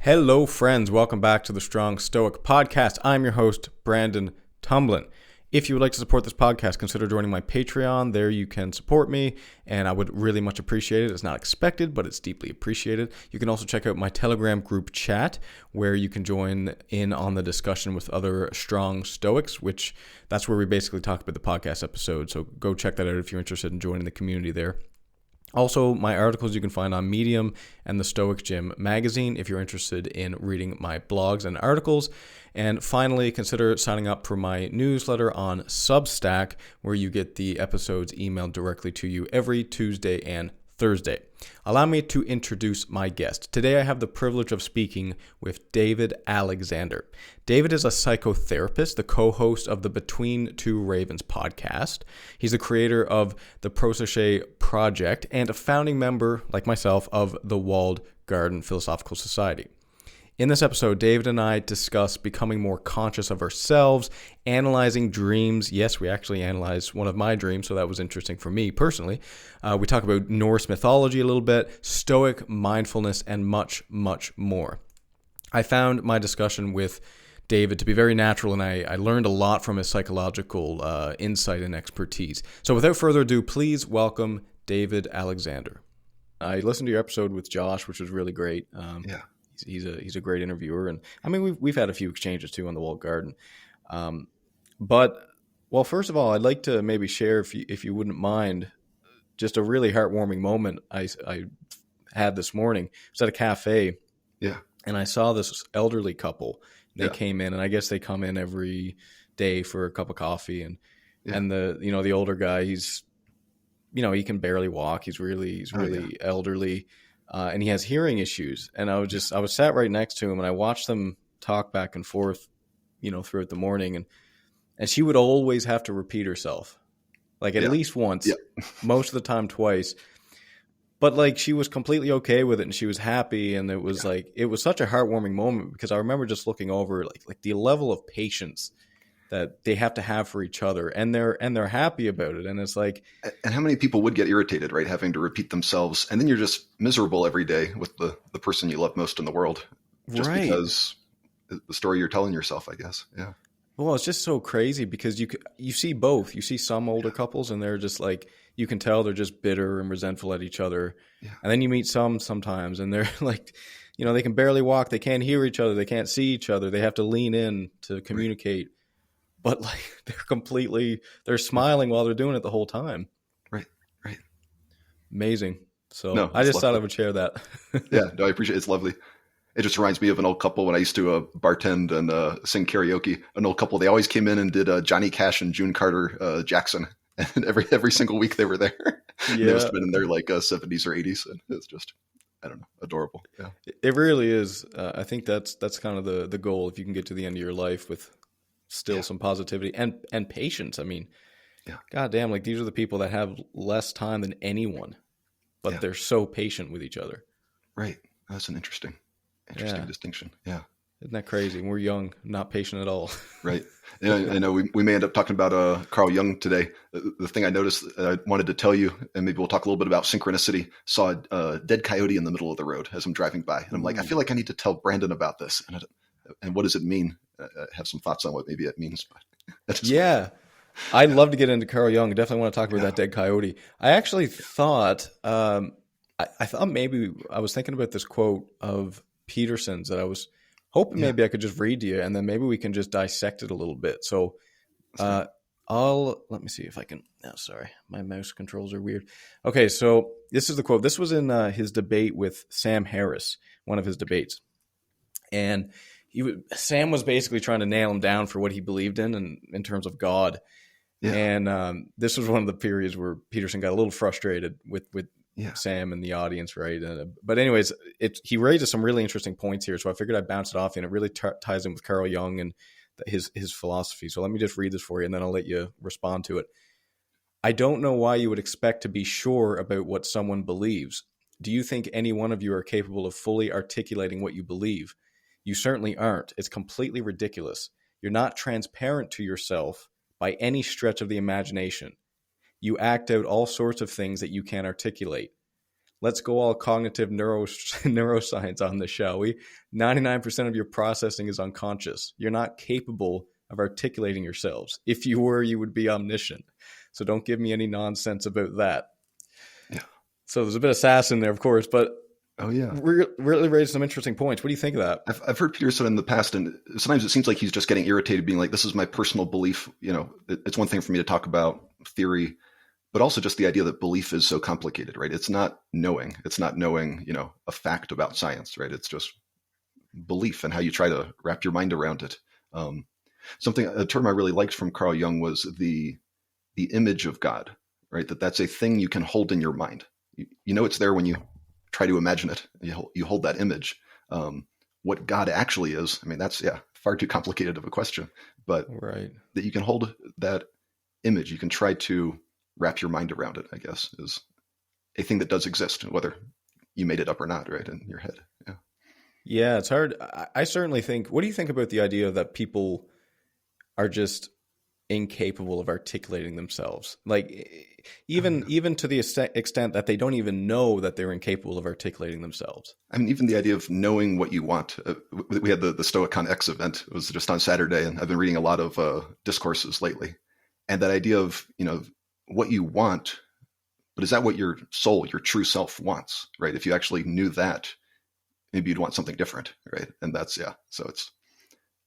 Hello, friends. Welcome back to the Strong Stoic Podcast. I'm your host, Brandon Tumblin. If you would like to support this podcast, consider joining my Patreon. There you can support me, and I would really much appreciate it. It's not expected, but it's deeply appreciated. You can also check out my Telegram group chat, where you can join in on the discussion with other Strong Stoics, which that's where we basically talk about the podcast episode. So go check that out if you're interested in joining the community there. Also, my articles you can find on Medium and the Stoic Gym magazine if you're interested in reading my blogs and articles. And finally, consider signing up for my newsletter on Substack, where you get the episodes emailed directly to you every Tuesday and Thursday. Allow me to introduce my guest. Today I have the privilege of speaking with David Alexander. David is a psychotherapist, the co-host of the Between Two Ravens podcast. He's the creator of the Prosoche Project and a founding member, like myself, of the Walled Garden Philosophical Society. In this episode, David and I discuss becoming more conscious of ourselves, analyzing dreams. Yes, we actually analyzed one of my dreams, so that was interesting for me personally. We talk about Norse mythology a little bit, Stoic mindfulness, and much, much more. I found my discussion with David to be very natural, and I learned a lot from his psychological insight and expertise. So without further ado, please welcome David Alexander. I listened to your episode with Josh, which was really great. Yeah. He's a great interviewer, and I mean we've had a few exchanges too on the Walled Garden. But first of all, I'd like to maybe share, if you wouldn't mind, just a really heartwarming moment I had this morning. I was at a cafe, and I saw this elderly couple. They came in, and I guess they come in every day for a cup of coffee, and the older guy, he's he can barely walk. He's really elderly. And he has hearing issues. And I was sat right next to him, and I watched them talk back and forth, throughout the morning. And she would always have to repeat herself, like at least once, most of the time twice. But like she was completely okay with it, and she was happy. And it was it was such a heartwarming moment, because I remember just looking over like the level of patience that they have to have for each other, and they're happy about it. And it's like, and how many people would get irritated, right? Having to repeat themselves, and then you're just miserable every day with the person you love most in the world, just because the story you're telling yourself, I guess. Yeah. Well, it's just so crazy, because you see both. You see some older couples, and they're just like, you can tell they're just bitter and resentful at each other. Yeah. And then you meet sometimes, and they're like, they can barely walk. They can't hear each other. They can't see each other. They have to lean in to communicate. Right. But like they're smiling while they're doing it the whole time. Right. Amazing. So I just thought I would share that. Yeah, no, I appreciate it. It's lovely. It just reminds me of an old couple when I used to bartend and sing karaoke. An old couple, they always came in and did Johnny Cash and June Carter Jackson. And every single week they were there. Yeah. They must have been in their 70s or 80s. And it's just, I don't know, adorable. Yeah. It really is. I think that's kind of the goal, if you can get to the end of your life with still some positivity and patience. I mean, goddamn, like these are the people that have less time than anyone, but they're so patient with each other. Right. That's an interesting distinction. Yeah. Isn't that crazy? We're young, not patient at all. Right. Yeah, I know we may end up talking about Carl Jung today. The thing I noticed, I wanted to tell you, and maybe we'll talk a little bit about synchronicity. Saw a dead coyote in the middle of the road as I'm driving by. And I'm like, I feel like I need to tell Brandon about this. And what does it mean? I have some thoughts on what maybe it means. But I'd love to get into Carl Jung. I definitely want to talk about that dead coyote. I actually thought, I thought maybe I was thinking about this quote of Peterson's that I was hoping maybe I could just read to you, and then maybe we can just dissect it a little bit. So let me see if I can. Oh, sorry, my mouse controls are weird. Okay, so this is the quote. This was in his debate with Sam Harris, one of his debates. And Sam was basically trying to nail him down for what he believed in terms of God. Yeah. And this was one of the periods where Peterson got a little frustrated with Sam and the audience, right? But anyways, he raises some really interesting points here, so I figured I'd bounce it off you, and it really ties in with Carl Jung and his philosophy. So let me just read this for you, and then I'll let you respond to it. I don't know why you would expect to be sure about what someone believes. Do you think any one of you are capable of fully articulating what you believe? You certainly aren't. It's completely ridiculous. You're not transparent to yourself by any stretch of the imagination. You act out all sorts of things that you can't articulate. let's go all cognitive neuroscience on this, shall we? 99% of your processing is unconscious. You're not capable of articulating yourselves. If you were, you would be omniscient. So don't give me any nonsense about that. Yeah. So there's a bit of sass in there, of course, but oh yeah, really raised some interesting points. What do you think of that? I've heard Peter said in the past, and sometimes it seems like he's just getting irritated, being like, "This is my personal belief." You know, it's one thing for me to talk about theory, but also just the idea that belief is so complicated, right? It's not knowing. It's not knowing, you know, a fact about science, right? It's just belief and how you try to wrap your mind around it. A term I really liked from Carl Jung was the image of God, right? That's a thing you can hold in your mind. You know it's there when you try to imagine it. You hold that image. What God actually is, I mean, that's far too complicated of a question. But right, that you can hold that image, you can try to wrap your mind around it, I guess, is a thing that does exist, whether you made it up or not, right, in your head. Yeah. Yeah, it's hard. I certainly think, what do you think about the idea that people are just incapable of articulating themselves? Like even to the extent that they don't even know that they're incapable of articulating themselves. I mean, even the idea of knowing what you want. We had the StoicCon X event. It was just on Saturday, and I've been reading a lot of discourses lately. And that idea of, you know, what you want, but is that what your soul, your true self wants, right? If you actually knew that, maybe you'd want something different, right? And that's, so it's,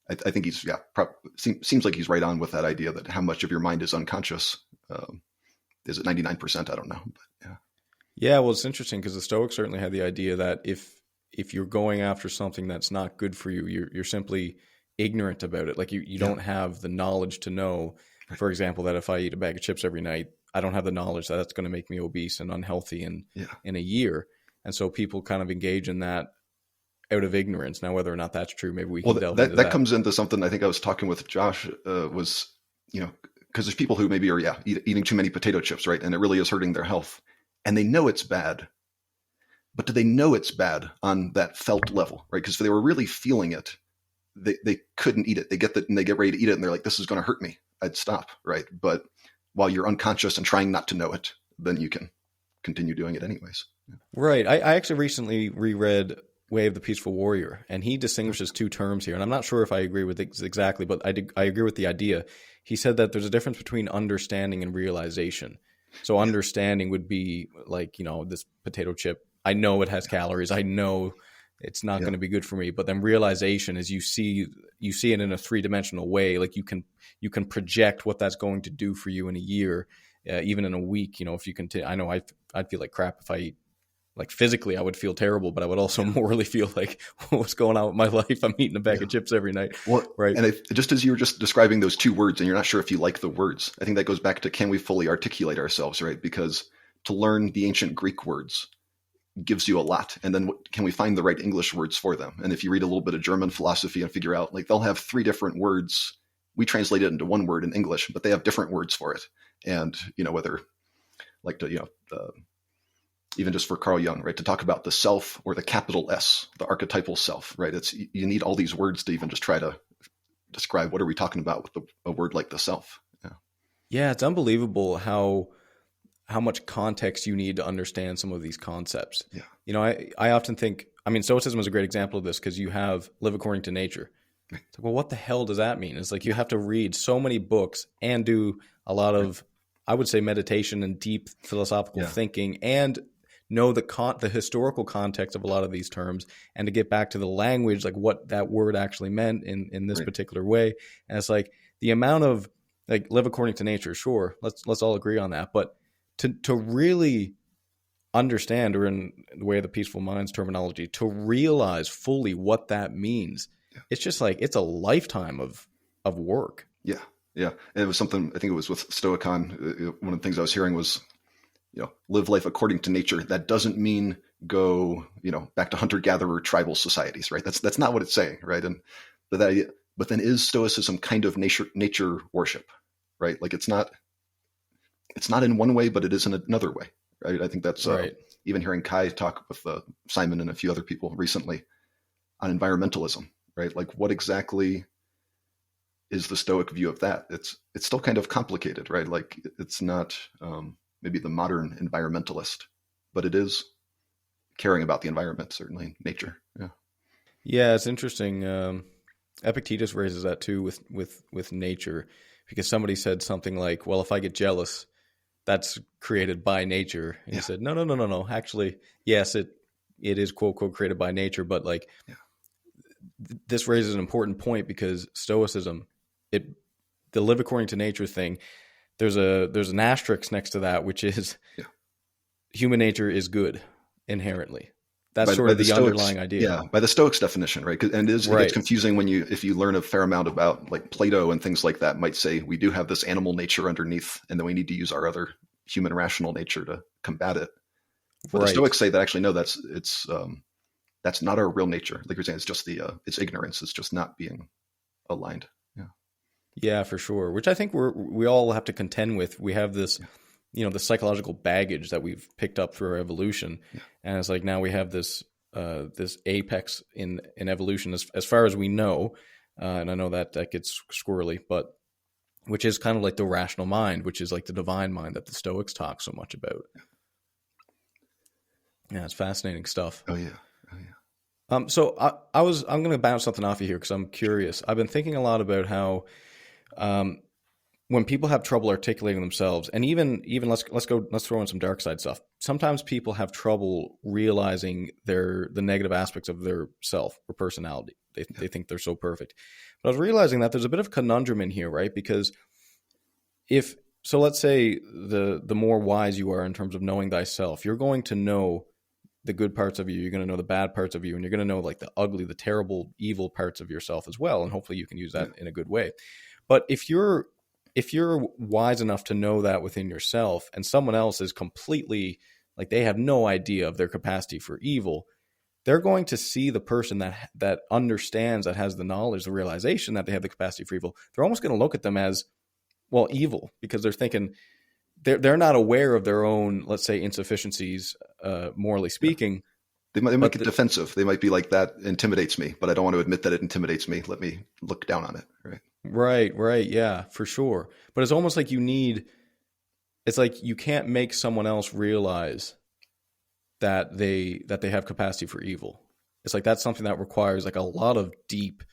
I think he's, seems like he's right on with that idea that how much of your mind is unconscious. Is it 99%? I don't know. But yeah. Yeah, well, it's interesting because the Stoics certainly had the idea that if you're going after something that's not good for you, you're simply ignorant about it. Like you don't have the knowledge to know, for example, that if I eat a bag of chips every night, I don't have the knowledge that that's going to make me obese and unhealthy in a year. And so people kind of engage in that out of ignorance. Now, whether or not that's true, maybe we can delve into that. That comes into something I think I was talking with Josh was, you know, because there's people who maybe are, eating too many potato chips, right? And it really is hurting their health. And they know it's bad. But do they know it's bad on that felt level, right? Because if they were really feeling it, they couldn't eat it. They get that and they get ready to eat it and they're like, this is going to hurt me. I'd stop, right? But while you're unconscious and trying not to know it, then you can continue doing it anyways. Yeah. Right. I actually recently reread Way of the Peaceful Warrior, and he distinguishes two terms here. And I'm not sure if I agree with it exactly, but I agree with the idea. He said that there's a difference between understanding and realization. So understanding would be like, you know, this potato chip, I know it has calories. I know it's not going to be good for me. But then realization is you see it in a three-dimensional way. Like you can project what that's going to do for you in a year, even in a week. You know, if you continue, I know I'd feel like crap if I eat. Like physically, I would feel terrible, but I would also morally feel like, what's going on with my life? I'm eating a bag of chips every night. Well, right. And just as you were just describing those two words, and you're not sure if you like the words, I think that goes back to, can we fully articulate ourselves, right? Because to learn the ancient Greek words gives you a lot. And then can we find the right English words for them? And if you read a little bit of German philosophy and figure out, like, they'll have three different words. We translate it into one word in English, but they have different words for it. And, you know, whether like to, you know, even just for Carl Jung, right, to talk about the self or the capital S, the archetypal self, right? You need all these words to even just try to describe what are we talking about with a word like the self. Yeah, it's unbelievable how much context you need to understand some of these concepts. Yeah. You know, I often think, I mean, Stoicism is a great example of this because you have live according to nature. It's like, well, what the hell does that mean? It's like you have to read so many books and do a lot of, I would say, meditation and deep philosophical thinking and know the historical context of a lot of these terms and to get back to the language, like what that word actually meant in this particular way. And it's like the amount of like live according to nature. Sure. Let's all agree on that. But to really understand, or in the Way of the Peaceful Mind's terminology, to realize fully what that means, it's just like, it's a lifetime of work. Yeah. Yeah. And it was something, I think it was with StoicCon. One of the things I was hearing was, you know, live life according to nature. That doesn't mean go, you know, back to hunter-gatherer tribal societies, right? That's not what it's saying, right? And but then is Stoicism kind of nature worship, right? Like it's not in one way, but it is in another way, right? I think that's right. Even hearing Kai talk with Simon and a few other people recently on environmentalism, right? Like what exactly is the Stoic view of that? It's still kind of complicated, right? Like it's not maybe the modern environmentalist, but it is caring about the environment, certainly nature. Yeah. Yeah, it's interesting. Epictetus raises that too with nature, because somebody said something like, well, if I get jealous, that's created by nature. And he said, no. Actually, yes, it is quote, quote, created by nature. But like, this raises an important point, because Stoicism, the live according to nature thing, there's an asterisk next to that, which is human nature is good inherently. That's sort of the underlying idea. Yeah, by the Stoics' definition, right? And it gets confusing if you learn a fair amount about like Plato and things like that. Might say we do have this animal nature underneath, and then we need to use our other human rational nature to combat it. But the Stoics say that actually no, that's not our real nature. Like you're saying, it's just it's ignorance. It's just not being aligned. Yeah. Yeah, for sure. Which I think we all have to contend with. We have this. The psychological baggage that we've picked up through our evolution. Yeah. And it's like, now we have this apex in evolution as far as we know. And I know that gets squirrely, but which is kind of like the rational mind, which is like the divine mind that the Stoics talk so much about. Yeah, it's fascinating stuff. Oh yeah. So I'm going to bounce something off you here, because I'm curious. I've been thinking a lot about how, when people have trouble articulating themselves, and even let's throw in some dark side stuff. Sometimes people have trouble realizing the negative aspects of their self or personality. They think they're so perfect. But I was realizing that there's a bit of a conundrum in here, right? Because let's say the more wise you are in terms of knowing thyself, you're going to know the good parts of you, you're going to know the bad parts of you, and you're going to know like the ugly, the terrible, evil parts of yourself as well. And hopefully you can use that in a good way. But if you're wise enough to know that within yourself, and someone else is completely like, they have no idea of their capacity for evil, they're going to see the person that understands, that has the knowledge, the realization that they have the capacity for evil. They're almost going to look at them as, well, evil, because they're thinking they're not aware of their own, let's say, insufficiencies, morally speaking. They might get defensive. They might be like, that intimidates me, but I don't want to admit that it intimidates me. Let me look down on it. Right. Yeah, for sure. But it's almost like it's like you can't make someone else realize that they have capacity for evil. It's like that's something that requires like a lot of deep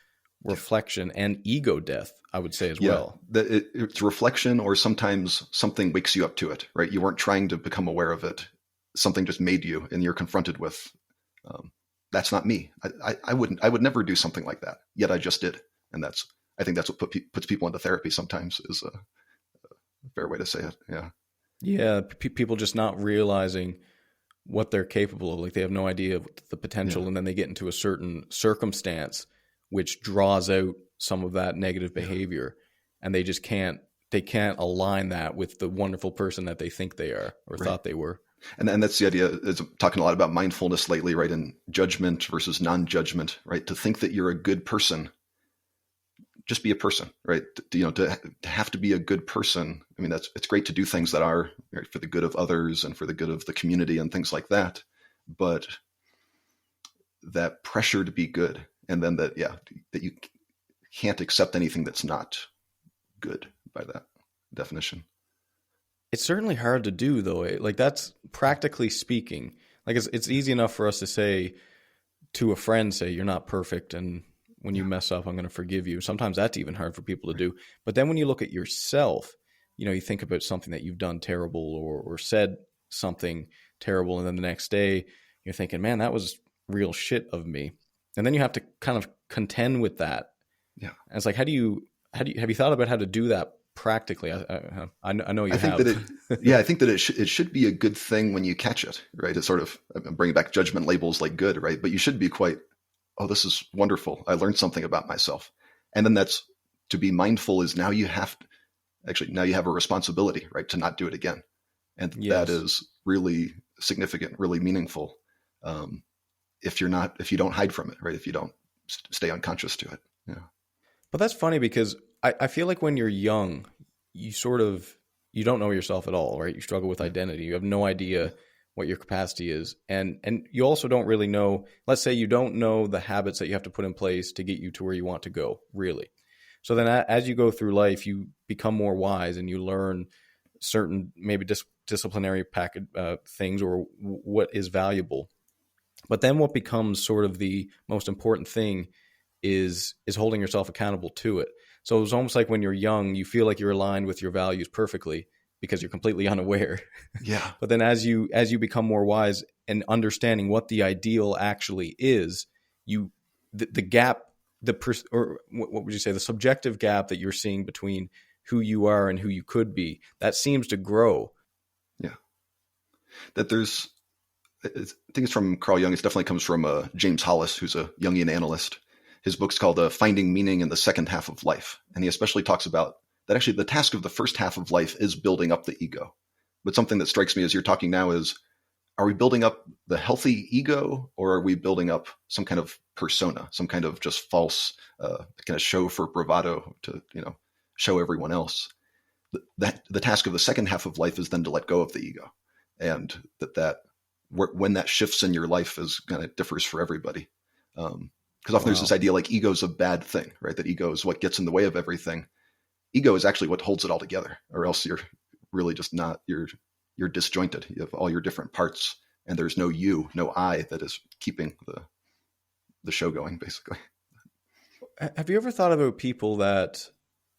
reflection and ego death, I would say as well. It's reflection, or sometimes something wakes you up to it, right? You weren't trying to become aware of it. Something just made you, and you're confronted with, that's not me. I would never do something like that. Yet I just did. And I think that's what puts people into therapy sometimes, is a fair way to say it. Yeah. Yeah. People just not realizing what they're capable of. Like, they have no idea of the potential. And then they get into a certain circumstance which draws out some of that negative behavior, and they just can't align that with the wonderful person that they think they are, or thought they were. And that's the idea. Is talking a lot about mindfulness lately, right? And judgment versus non-judgment, right? To think that you're a good person, just be a person, right? To have to be a good person. I mean, it's great to do things that are right for the good of others and for the good of the community and things like that. But that pressure to be good, and then that you can't accept anything that's not good by that definition. It's certainly hard to do, though. Like, that's practically speaking. Like, it's easy enough for us to say to a friend, say, you're not perfect, and when you mess up, I'm going to forgive you. Sometimes that's even hard for people to do. But then when you look at yourself, you think about something that you've done terrible, or said something terrible, and then the next day you're thinking, man, that was real shit of me. And then you have to kind of contend with that. Yeah. And it's like, have you thought about how to do that practically? I know you have. I think that it should be a good thing when you catch it, right? It's sort of, I'm bringing back judgment labels like good, right? But you should be quite, oh, this is wonderful. I learned something about myself. And then that's, to be mindful is now you have a responsibility, right? To not do it again. And that is really significant, really meaningful. If you don't hide from it, right? If you don't stay unconscious to it. Yeah. But that's funny, because I feel like when you're young, you don't know yourself at all, right? You struggle with identity. You have no idea what your capacity is. And you also don't really know, let's say you don't know the habits that you have to put in place to get you to where you want to go, really. So then as you go through life, you become more wise, and you learn certain maybe disciplinary things, or what is valuable. But then what becomes sort of the most important thing is holding yourself accountable to it. So it was almost like when you're young, you feel like you're aligned with your values perfectly because you're completely unaware. Yeah. But then as you become more wise and understanding what the ideal actually is, the gap, or what would you say, the subjective gap that you're seeing between who you are and who you could be, that seems to grow. Yeah. That I think it's from Carl Jung. It definitely comes from James Hollis, who's a Jungian analyst. His book's called Finding Meaning in the Second Half of Life. And he especially talks about that actually the task of the first half of life is building up the ego. But something that strikes me as you're talking now is, are we building up the healthy ego, or are we building up some kind of persona, some kind of just false kind of show for bravado to, show everyone else? The task of the second half of life is then to let go of the ego. And when that shifts in your life is kind of differs for everybody. Because often there's this idea like ego is a bad thing, right? That ego is what gets in the way of everything. Ego is actually what holds it all together, or else you're really just not, you're disjointed. You have all your different parts, and there's no you, no I that is keeping the show going, basically. Have you ever thought about people that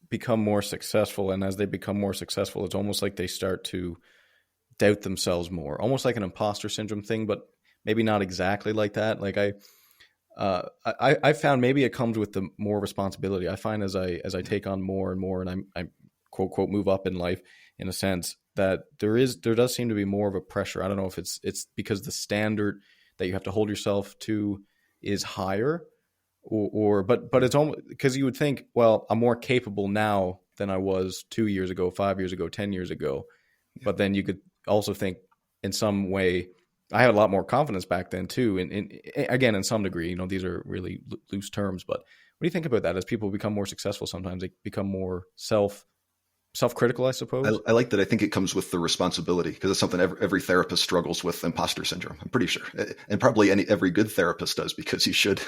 become more successful, and as they become more successful, it's almost like they start to doubt themselves more, almost like an imposter syndrome thing, but maybe not exactly like that. Like I found maybe it comes with the more responsibility. I find as I take on more and more, and I quote quote move up in life, in a sense, that there does seem to be more of a pressure. I don't know if it's because the standard that you have to hold yourself to is higher, but it's almost because you would think, well, I'm more capable now than I was 2 years ago, 5 years ago, 10 years ago. Yeah. But then you could also think in some way, I had a lot more confidence back then too. And again, in some degree, these are really loose terms, but what do you think about that? As people become more successful, sometimes they become more self-critical, I suppose. I like that. I think it comes with the responsibility, because it's something every therapist struggles with, imposter syndrome. I'm pretty sure. And probably every good therapist does, because you should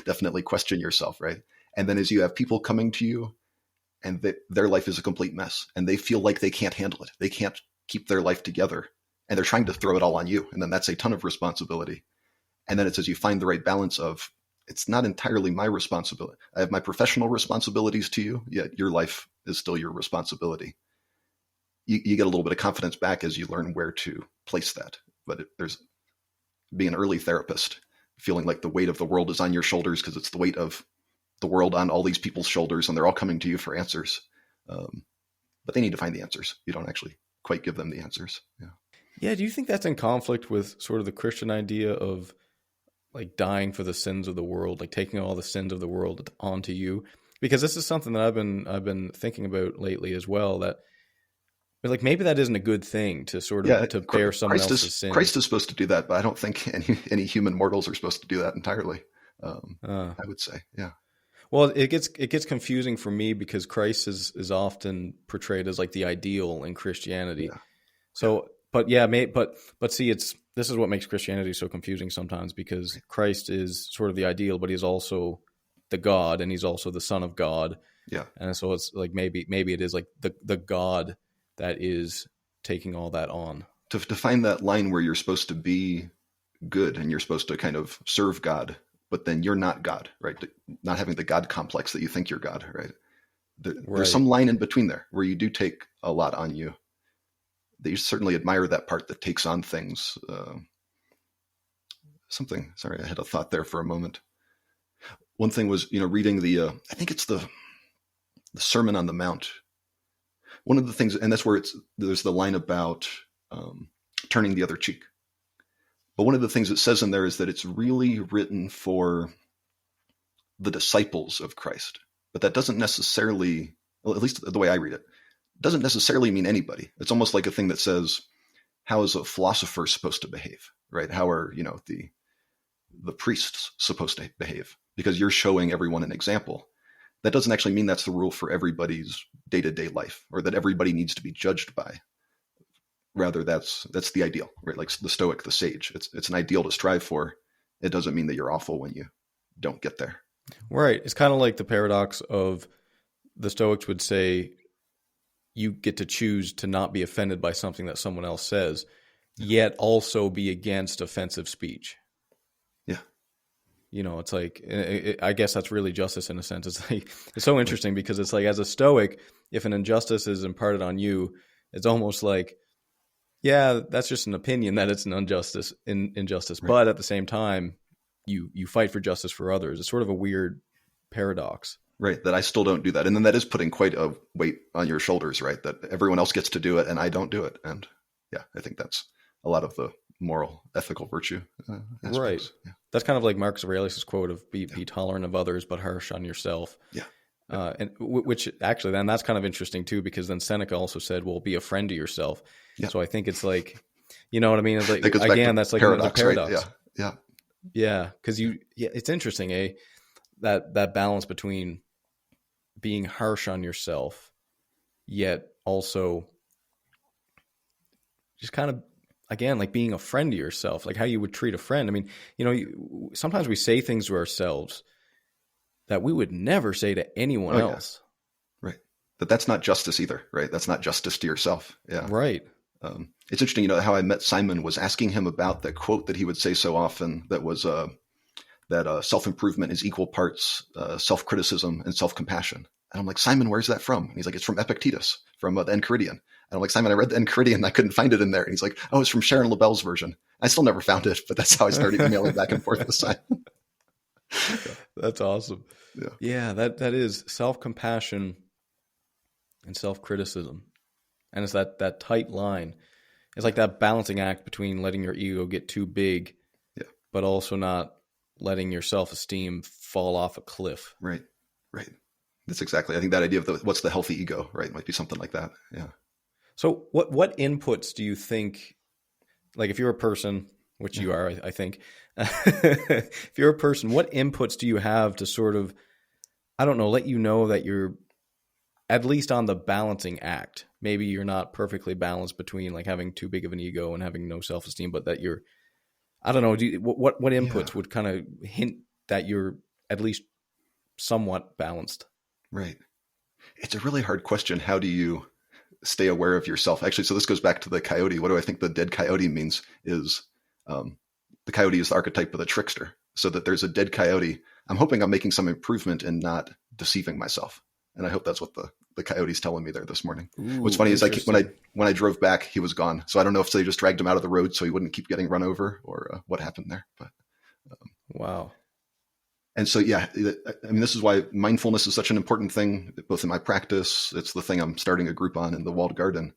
definitely question yourself, right? And then as you have people coming to you and their life is a complete mess and they feel like they can't handle it, they can't keep their life together, and they're trying to throw it all on you. And then that's a ton of responsibility. And then it says you find the right balance of, it's not entirely my responsibility. I have my professional responsibilities to you, yet your life is still your responsibility. You get a little bit of confidence back as you learn where to place that. But there's being an early therapist, feeling like the weight of the world is on your shoulders because it's the weight of the world on all these people's shoulders, and they're all coming to you for answers. But they need to find the answers. You don't actually quite give them the answers. Yeah. Yeah. Do you think that's in conflict with sort of the Christian idea of like dying for the sins of the world, like taking all the sins of the world onto you? Because this is something that I've been thinking about lately as well, that like maybe that isn't a good thing to sort of to bear someone else's sins. Christ is supposed to do that, but I don't think any human mortals are supposed to do that entirely. I would say, yeah. Well, it gets confusing for me because Christ is often portrayed as like the ideal in Christianity. Yeah. So, but yeah, but see, this is what makes Christianity so confusing sometimes, because Christ is sort of the ideal, but he's also the God, and he's also the Son of God. Yeah. And so it's like maybe it is like the God that is taking all that on. To find that line where you're supposed to be good and you're supposed to kind of serve God, but then you're not God, right? Not having the God complex that you think you're God, right? There's some line in between there where you do take a lot on you. That you certainly admire that part that takes on things. Sorry, I had a thought there for a moment. One thing was, reading I think it's the Sermon on the Mount. One of the things, and that's where there's the line about turning the other cheek. But one of the things it says in there is that it's really written for the disciples of Christ. But that doesn't necessarily, well, at least the way I read it, doesn't necessarily mean anybody. It's almost like a thing that says, how is a philosopher supposed to behave, right? How are, the priests supposed to behave? Because you're showing everyone an example. That doesn't actually mean that's the rule for everybody's day-to-day life, or that everybody needs to be judged by. Rather, that's the ideal, right? Like the Stoic, the sage. It's an ideal to strive for. It doesn't mean that you're awful when you don't get there. Right. It's kind of like the paradox of the Stoics would say, you get to choose to not be offended by something that someone else says, yet also be against offensive speech. You know, it's like, I guess that's really justice in a sense. It's like, it's so interesting because it's like, as a Stoic, if an injustice is imparted on you, it's almost like, yeah, that's just an opinion that it's an injustice. Right. But at the same time, you fight for justice for others. It's sort of a weird paradox. Right. That I still don't do that. And then that is putting quite a weight on your shoulders, right? That everyone else gets to do it and I don't do it. And yeah, I think that's a lot of the moral, ethical virtue aspects. Right. Yeah. That's kind of like Marcus Aurelius' quote of be tolerant of others, but harsh on yourself. Yeah. And which actually, then that's kind of interesting too, because then Seneca also said, well, be a friend to yourself. Yeah. So I think it's like, you know what I mean? It's like, that again, that's like paradox, another paradox. Right? Yeah. Yeah. Cause it's interesting, that balance between being harsh on yourself, yet also just kind of, again, like being a friend to yourself, like how you would treat a friend. I mean, you know, sometimes we say things to ourselves that we would never say to anyone else. Yeah. Right. That's not justice either, right? That's not justice to yourself. Yeah. Right. It's interesting, you know, how I met Simon was asking him about that quote that he would say so often that was that self-improvement is equal parts self-criticism and self-compassion. And I'm like, Simon, where's that from? And he's like, it's from Epictetus, from the Enchiridion. And I'm like, Simon, I read the Enchiridion and I couldn't find it in there. And he's like, oh, it's from Sharon LaBelle's version. I still never found it, but that's how I started emailing back and forth with Simon. That's awesome. Yeah, that is self-compassion and self-criticism. And it's that tight line. It's like that balancing act between letting your ego get too big, but also not letting your self-esteem fall off a cliff. Right. That's exactly. I think that idea of what's the healthy ego, right? Might be something like that. Yeah. So what inputs do you think, like if you're a person, which you are, I think, if you're a person, what inputs do you have to sort of, I don't know, let you know that you're at least on the balancing act? Maybe you're not perfectly balanced between like having too big of an ego and having no self-esteem, but that you're, I don't know, what inputs would kind of hint that you're at least somewhat balanced? Right. It's a really hard question. How do you stay aware of yourself? Actually, so this goes back to the coyote. What do I think the dead coyote means is the coyote is the archetype of the trickster. So that there's a dead coyote. I'm hoping I'm making some improvement in not deceiving myself. And I hope that's what the coyote's telling me there this morning. Ooh, what's funny is like when I drove back, he was gone. So I don't know if they just dragged him out of the road so he wouldn't keep getting run over or what happened there. But wow. And so, yeah, I mean, this is why mindfulness is such an important thing, both in my practice. It's the thing I'm starting a group on in the walled garden,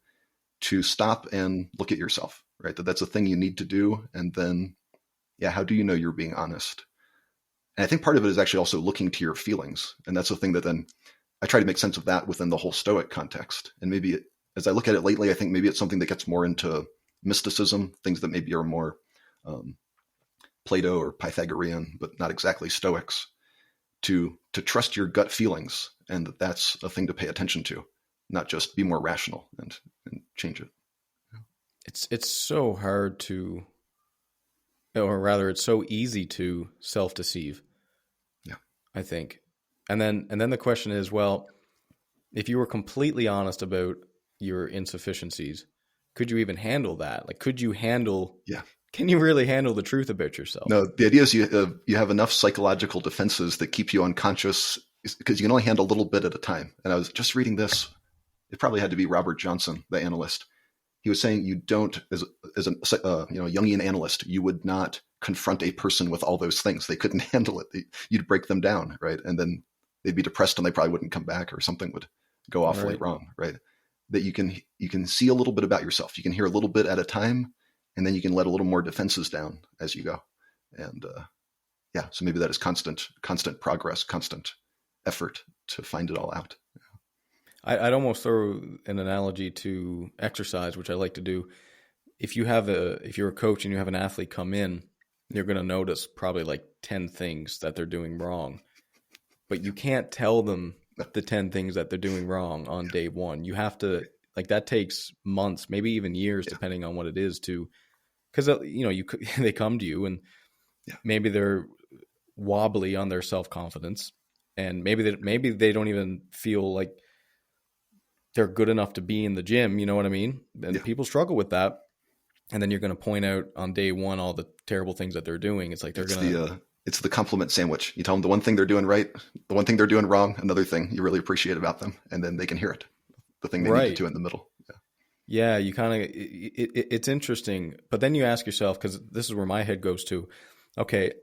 to stop and look at yourself, right? That's a thing you need to do. And then, how do you know you're being honest? And I think part of it is actually also looking to your feelings. And that's the thing that then I try to make sense of that within the whole Stoic context. And maybe as I look at it lately, I think maybe it's something that gets more into mysticism, things that maybe are more Plato or Pythagorean, but not exactly Stoics, to trust your gut feelings, and that's a thing to pay attention to, not just be more rational and change it. It's so hard to, or rather, it's so easy to self-deceive. Yeah, I think, and then the question is, well, if you were completely honest about your insufficiencies, could you even handle that? Like, could you handle? Yeah. Can you really handle the truth about yourself? No, the idea is you have enough psychological defenses that keep you unconscious because you can only handle a little bit at a time. And I was just reading this. It probably had to be Robert Johnson, the analyst. He was saying you don't, as a Jungian analyst, you would not confront a person with all those things. They couldn't handle it. You'd break them down, right? And then they'd be depressed and they probably wouldn't come back, or something would go awfully wrong, right? That you can see a little bit about yourself. You can hear a little bit at a time. And then you can let a little more defenses down as you go. And so maybe that is constant progress, constant effort to find it all out. I'd almost throw an analogy to exercise, which I like to do. If you're a coach and you have an athlete come in, you're going to notice probably like 10 things that they're doing wrong, but you can't tell them the 10 things that they're doing wrong on day one. You have to, like, that takes months, maybe even years, depending on what it is, because they come to you and maybe they're wobbly on their self-confidence, and maybe they don't even feel like they're good enough to be in the gym. You know what I mean? And people struggle with that. And then you're going to point out on day one all the terrible things that they're doing. It's like they're going to it's the compliment sandwich. You tell them the one thing they're doing right, the one thing they're doing wrong, another thing you really appreciate about them, and then they can hear it. The thing they need to Right. do in the middle. Yeah. Yeah, you kind of, it's interesting. But then you ask yourself, because this is where my head goes to, okay,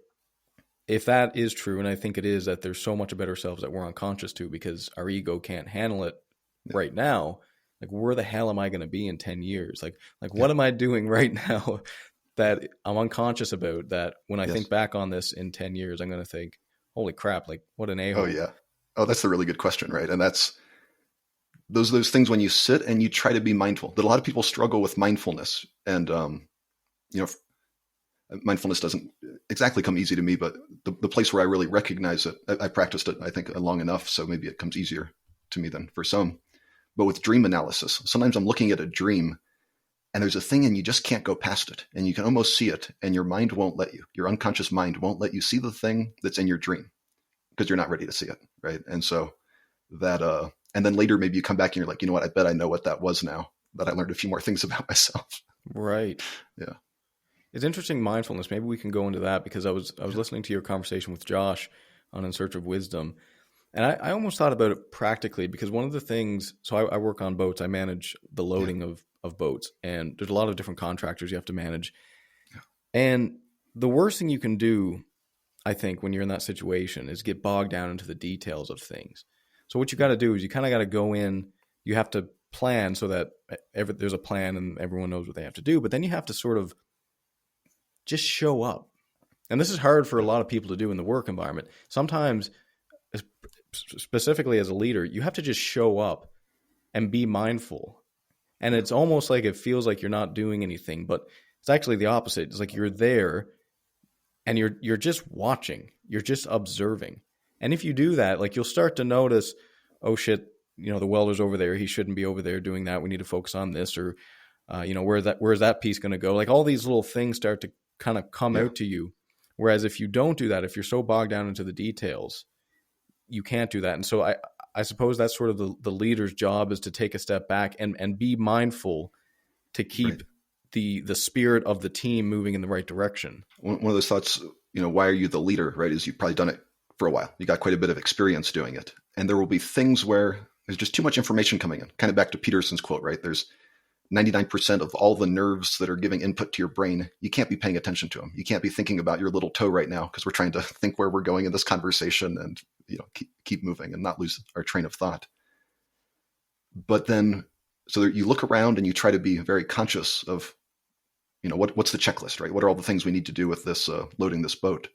if that is true, and I think it is, that there's so much of better selves that we're unconscious to because our ego can't handle it right now, like where the hell am I going to be in 10 years? Like what am I doing right now that I'm unconscious about, that when I think back on this in 10 years, I'm going to think, holy crap, like what an a-hole. Oh, yeah. Oh, that's a really good question, right? And that's those things when you sit and you try to be mindful, that a lot of people struggle with mindfulness. And, mindfulness doesn't exactly come easy to me, but the place where I really recognize it, I practiced it, I think, long enough. So maybe it comes easier to me than for some. But with dream analysis, sometimes I'm looking at a dream and there's a thing and you just can't go past it. And you can almost see it and your mind won't let you. Your unconscious mind won't let you see the thing that's in your dream because you're not ready to see it, right? And so that, and then later maybe you come back and you're like, you know what, I bet I know what that was now that I learned a few more things about myself. Right. Yeah. It's interesting, mindfulness. Maybe we can go into that because I was listening to your conversation with Josh on In Search of Wisdom. And I almost thought about it practically because one of the things, so I work on boats. I manage the loading of boats, and there's a lot of different contractors you have to manage. Yeah. And the worst thing you can do, I think, when you're in that situation is get bogged down into the details of things. So what you got to do is you kind of got to go in, you have to plan so that there's a plan and everyone knows what they have to do. But then you have to sort of just show up. And this is hard for a lot of people to do in the work environment. Sometimes, specifically as a leader, you have to just show up and be mindful. And it's almost like it feels like you're not doing anything, but it's actually the opposite. It's like you're there and you're just watching, you're just observing. And if you do that, like you'll start to notice, oh shit, the welder's over there. He shouldn't be over there doing that. We need to focus on this, or where's that piece going to go? Like all these little things start to kind of come out to you. Whereas if you don't do that, if you're so bogged down into the details, you can't do that. And so I suppose that's sort of the leader's job, is to take a step back and be mindful to keep the spirit of the team moving in the right direction. One of those thoughts, why are you the leader, right? Is you've probably done it for a while. You got quite a bit of experience doing it. And there will be things where there's just too much information coming in. Kind of back to Peterson's quote, right? There's 99% of all the nerves that are giving input to your brain. You can't be paying attention to them. You can't be thinking about your little toe right now because we're trying to think where we're going in this conversation and keep moving and not lose our train of thought. But then, so you look around and you try to be very conscious of, what's the checklist, right? What are all the things we need to do with this loading this boat?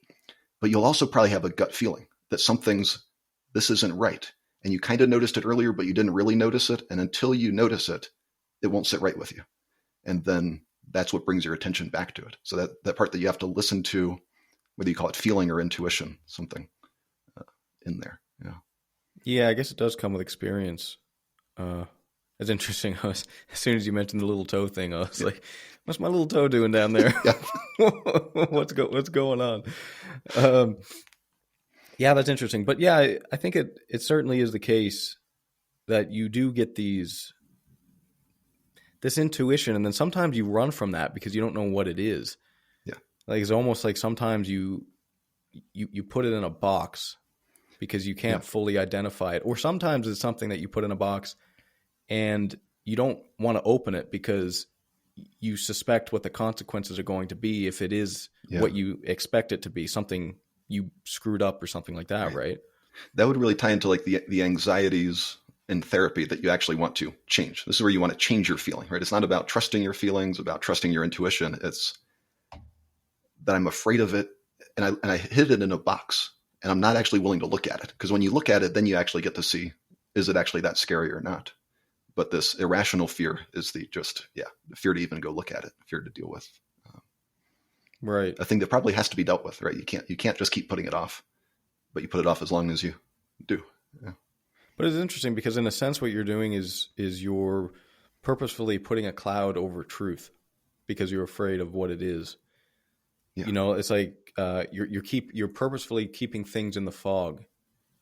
But you'll also probably have a gut feeling that some things, this isn't right. And you kind of noticed it earlier, but you didn't really notice it. And until you notice it, it won't sit right with you. And then that's what brings your attention back to it. So that part that you have to listen to, whether you call it feeling or intuition, something in there. Yeah. Yeah, I guess it does come with experience. It's interesting. As soon as you mentioned the little toe thing, I was like, what's my little toe doing down there? What's going on? Yeah, that's interesting. But yeah, I think it certainly is the case that you do get this intuition, and then sometimes you run from that because you don't know what it is. Yeah. Like it's almost like sometimes you put it in a box because you can't fully identify it. Or sometimes it's something that you put in a box and you don't want to open it because you suspect what the consequences are going to be if it is what you expect it to be, something you screwed up or something like that, right? That would really tie into like the anxieties in therapy that you actually want to change. This is where you want to change your feeling, right? It's not about trusting your feelings, about trusting your intuition. It's that I'm afraid of it and I hid it in a box and I'm not actually willing to look at it. Because when you look at it, then you actually get to see, is it actually that scary or not? But this irrational fear is the fear to even go look at it, fear to deal with. Right. A thing that probably has to be dealt with, right? You can't just keep putting it off, but you put it off as long as you do. Yeah. But it's interesting because in a sense, what you're doing is you're purposefully putting a cloud over truth because you're afraid of what it is. Yeah. It's like you're purposefully keeping things in the fog.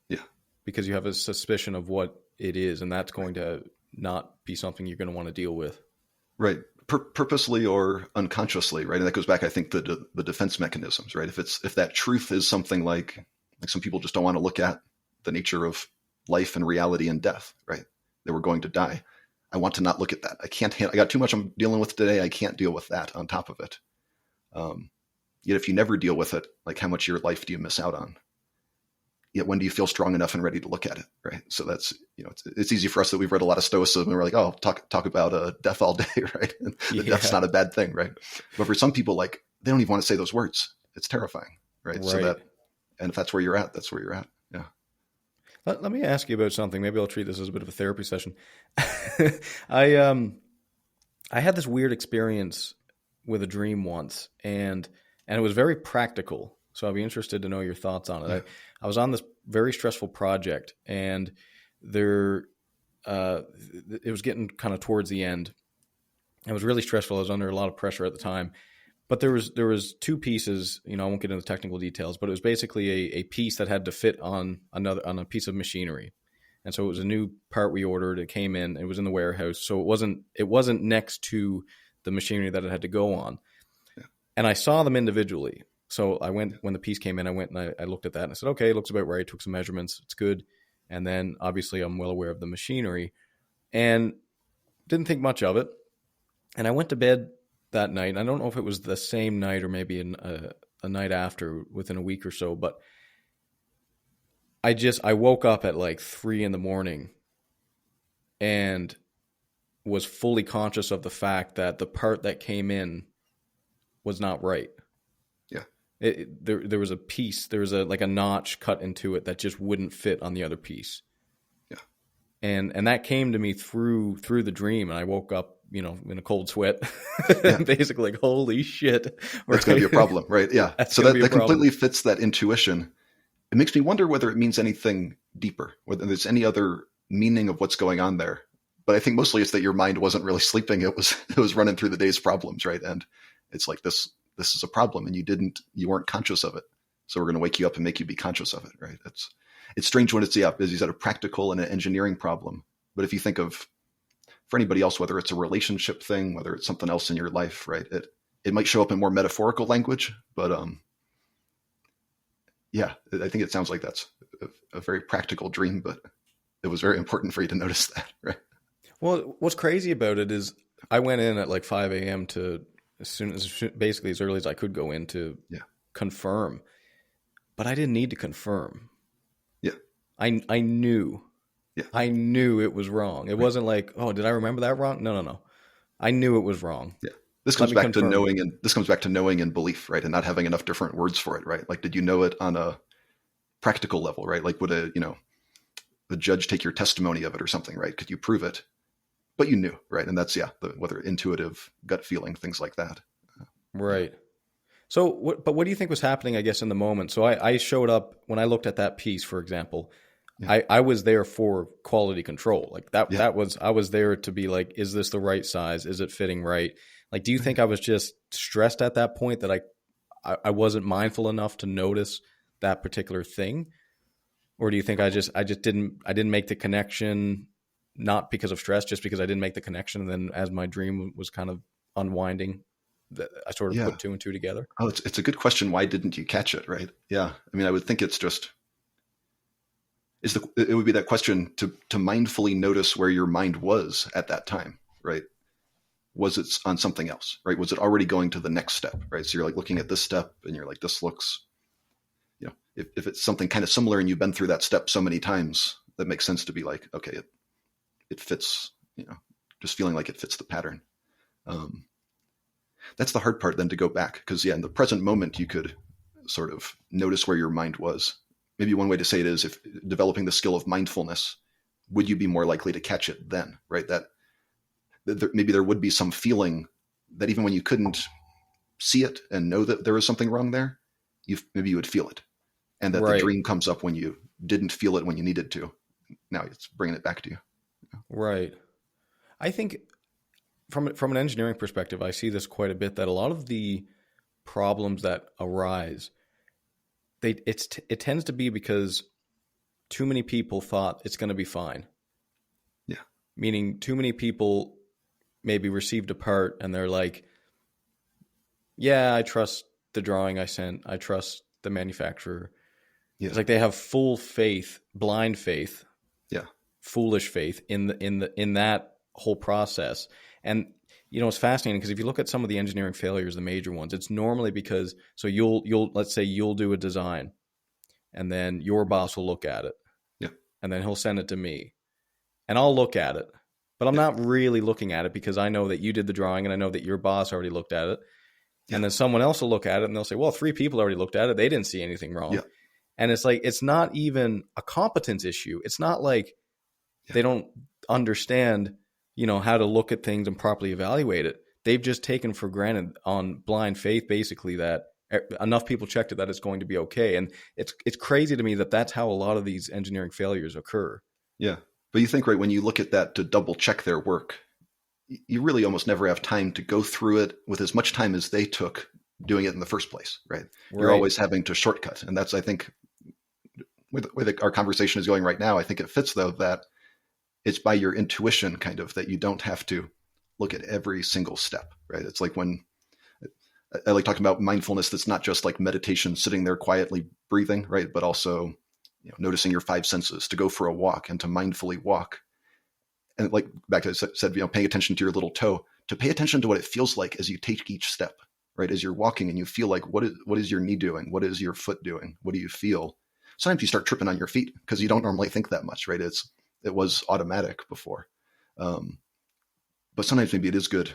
Yeah. Because you have a suspicion of what it is, and that's going to not be something you're going to want to deal with. Right. purposely or unconsciously, right? And that goes back, I think, to the defense mechanisms, right? If that truth is something like some people just don't want to look at the nature of life and reality and death, right? That we're going to die. I want to not look at that. I got too much I'm dealing with today. I can't deal with that on top of it. Yet if you never deal with it, like how much of your life do you miss out on? Yet when do you feel strong enough and ready to look at it, right? So that's, it's easy for us that we've read a lot of Stoicism and we're like, oh, talk about death all day, right? And death's not a bad thing, right? But for some people, like, they don't even want to say those words. It's terrifying, right? So and if that's where you're at, that's where you're at. Yeah. Let me ask you about something. Maybe I'll treat this as a bit of a therapy session. I had this weird experience with a dream once, and it was very practical. So I'd be interested to know your thoughts on it. Yeah. I was on this very stressful project, and it was getting kind of towards the end. It was really stressful. I was under a lot of pressure at the time. But there was two pieces, I won't get into the technical details, but it was basically a piece that had to fit on a piece of machinery. And so it was a new part we ordered. It came in, it was in the warehouse. So it wasn't next to the machinery that it had to go on. Yeah. And I saw them individually. So I went, when the piece came in, I went and I looked at that and I said, okay, it looks about right. Took some measurements. It's good. And then obviously I'm well aware of the machinery and didn't think much of it. And I went to bed that night. I don't know if it was the same night or maybe a night after, within a week or so, but I woke up at like 3 a.m. and was fully conscious of the fact that the part that came in was not right. Yeah. There was a piece, there was like a notch cut into it that just wouldn't fit on the other piece. Yeah. And that came to me through the dream, and I woke up, in a cold sweat, basically like, holy shit. That's going to be a problem, right? Yeah. So that completely fits that intuition. It makes me wonder whether it means anything deeper, whether there's any other meaning of what's going on there. But I think mostly it's that your mind wasn't really sleeping. It was running through the day's problems, right? And it's like, this is a problem, and you weren't conscious of it. So we're going to wake you up and make you be conscious of it, right? It's strange when it's, as you said, a practical and an engineering problem. But if you think of, for anybody else, whether it's a relationship thing, whether it's something else in your life, right? It might show up in more metaphorical language, but I think it sounds like that's a very practical dream, but it was very important for you to notice that, right? Well, what's crazy about it is I went in at like 5 a.m. to basically as early as I could go in to confirm, but I didn't need to confirm. Yeah. I knew. Yeah. I knew it was wrong. It wasn't like, oh, did I remember that wrong? No. I knew it was wrong. Yeah. This comes back to knowing and belief, right? And not having enough different words for it, right? Like, did you know it on a practical level, right? Like, would the judge take your testimony of it or something, right? Could you prove it? But you knew, right? And that's, whether intuitive, gut feeling, things like that. Right. So, what do you think was happening, I guess, in the moment? So I showed up, when I looked at that piece, for example, I was there for quality control. Like I was there to be like, is this the right size? Is it fitting right? Like, do you think I was just stressed at that point that I wasn't mindful enough to notice that particular thing? Or do you think I just didn't make the connection, not because of stress, just because I didn't make the connection? And then as my dream was kind of unwinding, I sort of put two and two together. Oh, it's a good question. Why didn't you catch it? Right. Yeah. I mean, I would think it's just, it would be that question to mindfully notice where your mind was at that time, right? Was it on something else, right? Was it already going to the next step, right? So you're like looking at this step and you're like, this looks, if it's something kind of similar and you've been through that step so many times, that makes sense to be like, okay, it fits, just feeling like it fits the pattern. That's the hard part then, to go back, because in the present moment, you could sort of notice where your mind was. Maybe one way to say it is, if developing the skill of mindfulness, would you be more likely to catch it then, right? That maybe there would be some feeling that even when you couldn't see it and know that there was something wrong there, maybe you would feel it. And that the dream comes up when you didn't feel it when you needed to. Now it's bringing it back to you. Right. I think from an engineering perspective, I see this quite a bit, that a lot of the problems that arise, it tends to be because too many people thought it's going to be fine. Yeah. Meaning too many people maybe received a part and they're like, yeah, I trust the drawing I sent. I trust the manufacturer. Yeah. It's like they have full faith, blind faith, Yeah. foolish faith in that whole process. And it's fascinating because if you look at some of the engineering failures, the major ones, it's normally because you'll let's say you'll do a design, and then your boss will look at it, Yeah. and then he'll send it to me, and I'll look at it, but I'm not really looking at it because I know that you did the drawing, and I know that your boss already looked at it, and then someone else will look at it, and they'll say, well, 3 people already looked at it, they didn't see anything wrong. Yeah. And it's like, it's not even a competence issue. It's not like they don't understand, how to look at things and properly evaluate it. They've just taken for granted on blind faith, basically, that enough people checked it that it's going to be okay. And it's crazy to me that that's how a lot of these engineering failures occur. Yeah. But you think, right, when you look at that to double check their work, you really almost never have time to go through it with as much time as they took doing it in the first place, right? You're always having to shortcut. And that's, I think, with our conversation is going right now, I think it fits, though, that it's by your intuition kind of that you don't have to look at every single step, right? It's like when I like talking about mindfulness, that's not just like meditation, sitting there quietly breathing, right? But also, noticing your 5 senses, to go for a walk and to mindfully walk. And like back to said, paying attention to your little toe, to pay attention to what it feels like as you take each step, right? As you're walking and you feel like, what is your knee doing? What is your foot doing? What do you feel? Sometimes you start tripping on your feet because you don't normally think that much, right? It was automatic before. But sometimes maybe it is good.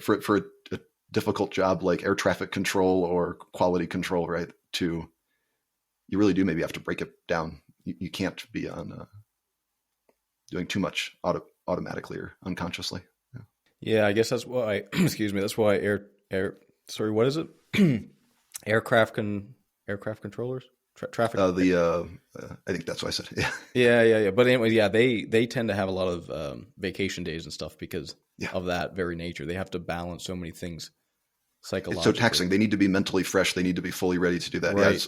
For a difficult job like air traffic control or quality control, right? You really do maybe have to break it down. You can't be on doing too much automatically or unconsciously. Yeah, I guess that's why, excuse me, that's why sorry, what is it? Aircraft controllers? Traffic. I think that's what I said. Yeah. Yeah. But anyway, yeah, they tend to have a lot of vacation days and stuff because of that very nature. They have to balance so many things psychologically. It's so taxing. They need to be mentally fresh. They need to be fully ready to do that. Right.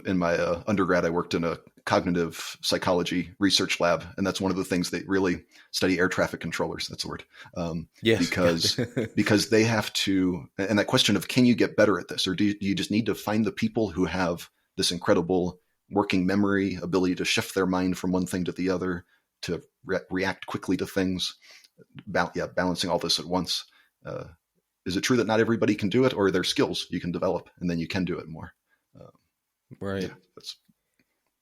In my undergrad, I worked in a cognitive psychology research lab, and that's one of the things they really study air traffic controllers. That's the word. Yes. Because they have to, and that question of, can you get better at this? Or do you just need to find the people who have this incredible working memory, ability to shift their mind from one thing to the other, to react quickly to things, balancing all this at once. Is it true that not everybody can do it, or are there skills you can develop and then you can do it more? Right. Yeah,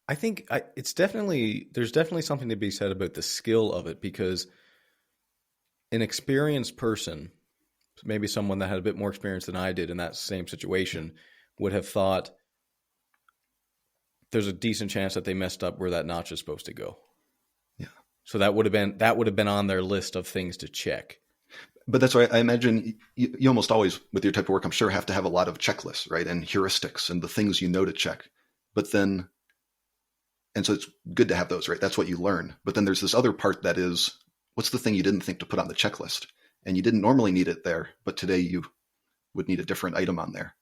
I think there's definitely something to be said about the skill of it, because an experienced person, maybe someone that had a bit more experience than I did in that same situation, would have thought there's a decent chance that they messed up where that notch is supposed to go. Yeah. So that would have been on their list of things to check. But that's why I imagine you almost always, with your type of work, I'm sure, have to have a lot of checklists, right? And heuristics and the things to check. But then, and so it's good to have those, right? That's what you learn. But then there's this other part that is, what's the thing you didn't think to put on the checklist? And you didn't normally need it there, but today you would need a different item on there.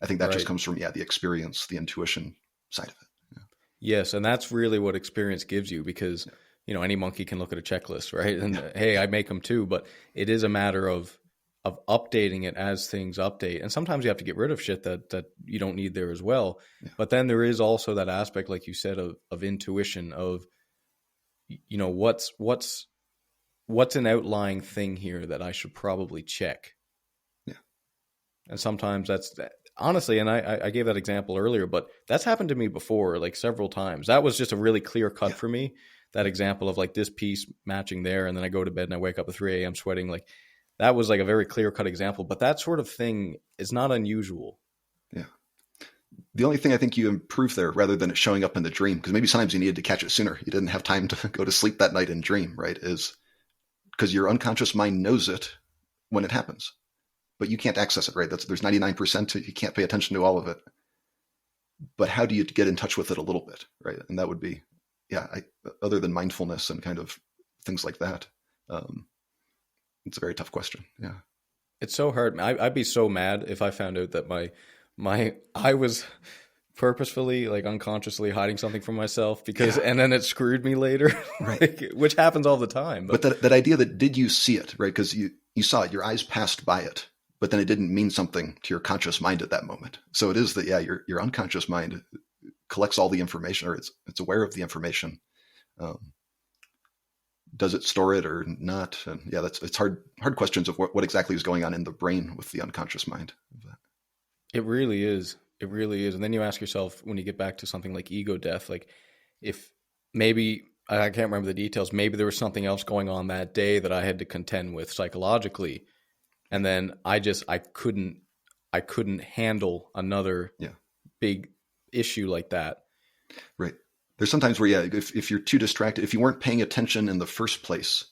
I think that just comes from, the experience, the intuition side of it. Yeah. Yes, and that's really what experience gives you, because any monkey can look at a checklist, right? And hey, I make them too, but it is a matter of updating it as things update. And sometimes you have to get rid of shit that you don't need there as well. Yeah. But then there is also that aspect, like you said, of intuition, of what's an outlying thing here that I should probably check. Yeah. And sometimes that's honestly, and I gave that example earlier, but that's happened to me before, like several times. That was just a really clear cut for me. That example of like this piece matching there, and then I go to bed and I wake up at 3 a.m. sweating. Like that was like a very clear cut example, but that sort of thing is not unusual. Yeah. The only thing I think you improve there, rather than it showing up in the dream, because maybe sometimes you needed to catch it sooner. You didn't have time to go to sleep that night and dream, right? Is because your unconscious mind knows it when it happens, but you can't access it, right? There's 99%. You can't pay attention to all of it. But how do you get in touch with it a little bit, right? And that would be, other than mindfulness and kind of things like that, it's a very tough question. Yeah, it's so hard. I'd be so mad if I found out that I was purposefully, like unconsciously hiding something from myself because, and then it screwed me later, Right. like, which happens all the time. But that idea that did you see it, right? Because you saw it, your eyes passed by it, but then it didn't mean something to your conscious mind at that moment. So it is that, yeah, your unconscious mind collects all the information, or it's aware of the information. Does it store it or not? And yeah, it's hard questions of what exactly is going on in the brain with the unconscious mind. It really is. It really is. And then you ask yourself, when you get back to something like ego death, like if maybe, I can't remember the details, maybe there was something else going on that day that I had to contend with psychologically. And then I couldn't handle another big issue like that. Right. There's sometimes where, if you're too distracted, if you weren't paying attention in the first place,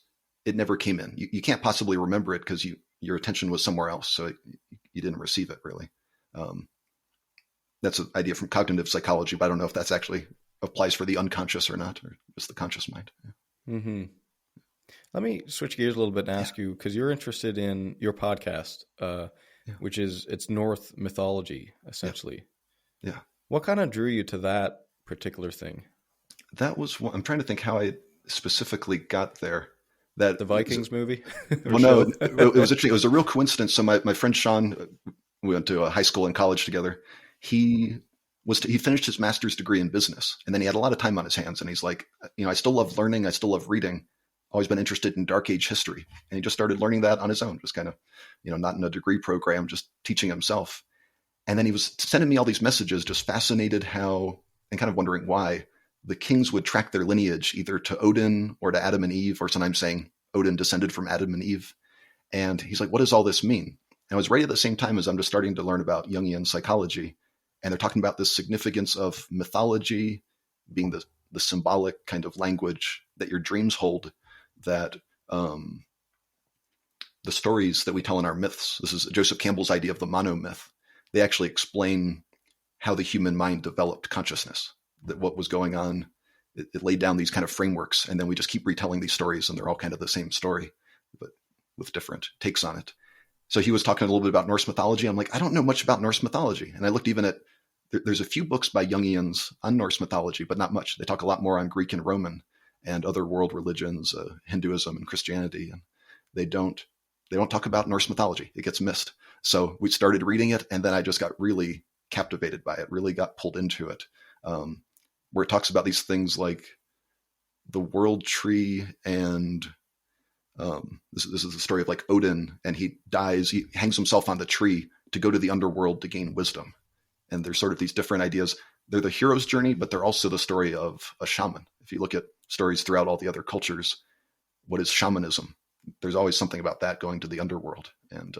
it never came in. You can't possibly remember it because your attention was somewhere else. So you didn't receive it really. That's an idea from cognitive psychology, but I don't know if that's actually applies for the unconscious or not, or just the conscious mind. Yeah. Mm-hmm. Let me switch gears a little bit and ask you, because you're interested in your podcast, which is, it's Norse mythology, essentially. Yeah. What kind of drew you to that particular thing? That was one, I'm trying to think how I specifically got there. That the Vikings movie? Well, no, it was interesting. It was a real coincidence. So my friend Sean, we went to high school and college together. He finished his master's degree in business, and then he had a lot of time on his hands. And he's like, I still love learning. I still love reading. Always been interested in Dark Age history. And he just started learning that on his own, just kind of, not in a degree program, just teaching himself. And then he was sending me all these messages, just fascinated how, and kind of wondering why the kings would track their lineage either to Odin or to Adam and Eve, or sometimes saying Odin descended from Adam and Eve. And he's like, what does all this mean? And I was right at the same time as I'm just starting to learn about Jungian psychology. And they're talking about the significance of mythology being the symbolic kind of language that your dreams hold, that the stories that we tell in our myths, this is Joseph Campbell's idea of the monomyth, they actually explain how the human mind developed consciousness, that what was going on, it laid down these kind of frameworks, and then we just keep retelling these stories, and they're all kind of the same story, but with different takes on it. So he was talking a little bit about Norse mythology. I'm like, I don't know much about Norse mythology. And I looked even at, there's a few books by Jungians on Norse mythology, but not much. They talk a lot more on Greek and Roman and other world religions, Hinduism and Christianity. And they don't talk about Norse mythology. It gets missed. So we started reading it, and then I just got really captivated by it, really got pulled into it, where it talks about these things like the world tree, and this is the story of like Odin, and he dies, he hangs himself on the tree to go to the underworld to gain wisdom. And there's sort of these different ideas. They're the hero's journey, but they're also the story of a shaman. If you look at stories throughout all the other cultures, what is shamanism? There's always something about that, going to the underworld, and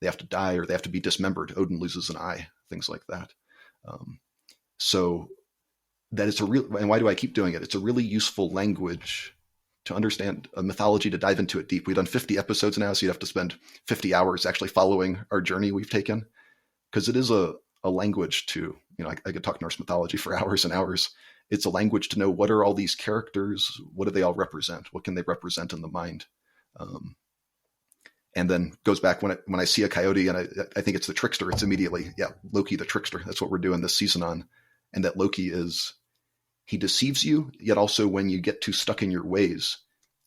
they have to die or they have to be dismembered. Odin loses an eye, things like that. So that it's and why do I keep doing it? It's a really useful language to understand a mythology, to dive into it deep. We've done 50 episodes now, so you'd have to spend 50 hours actually following our journey we've taken, because it is a language to, I could talk Norse mythology for hours and hours. It's a language to know, what are all these characters? What do they all represent? What can they represent in the mind? And then goes back when I see a coyote and I think it's the trickster, it's immediately, Loki the trickster. That's what we're doing this season on. And that Loki he deceives you, yet also when you get too stuck in your ways,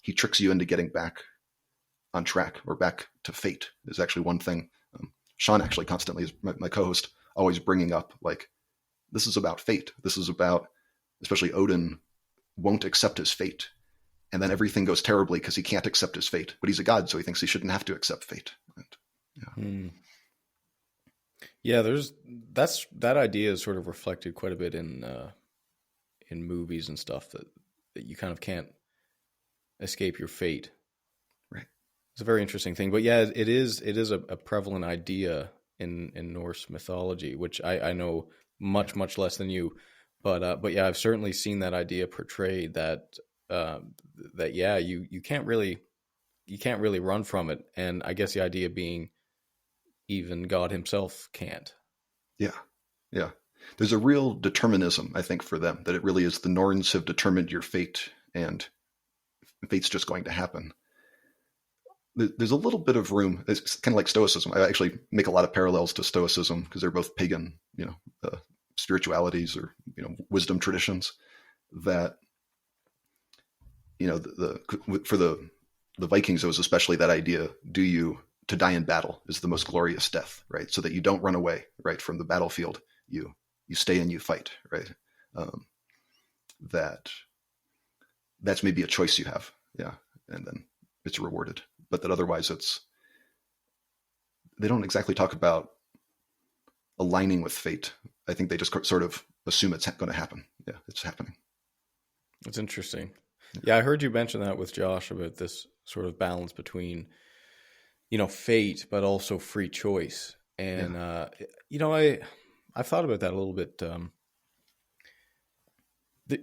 he tricks you into getting back on track, or back to fate is actually one thing. Sean actually constantly is my co-host, always bringing up, like, this is about fate. This is about, especially Odin won't accept his fate. And then everything goes terribly because he can't accept his fate. But he's a god, so he thinks he shouldn't have to accept fate. That idea is sort of reflected quite a bit in movies and stuff, that you kind of can't escape your fate. Right. It's a very interesting thing. But yeah, it is a prevalent idea in Norse mythology, which I know much less than you. But yeah, I've certainly seen that idea portrayed, that you can't really run from it. And I guess the idea being, even God himself can't. Yeah. There's a real determinism, I think, for them, that it really is the Norns have determined your fate, and fate's just going to happen. There's a little bit of room. It's kind of like Stoicism. I actually make a lot of parallels to Stoicism because they're both pagan, spiritualities or, wisdom traditions that, for the Vikings, it was especially that idea, to die in battle is the most glorious death, right? So that you don't run away, right, from the battlefield. You stay and you fight, right? That's maybe a choice you have. Yeah. And then it's rewarded, but that otherwise they don't exactly talk about aligning with fate. I think they just sort of assume it's going to happen. Yeah, it's happening. It's interesting. Yeah, I heard you mention that with Josh about this sort of balance between, fate, but also free choice. And, I've thought about that a little bit.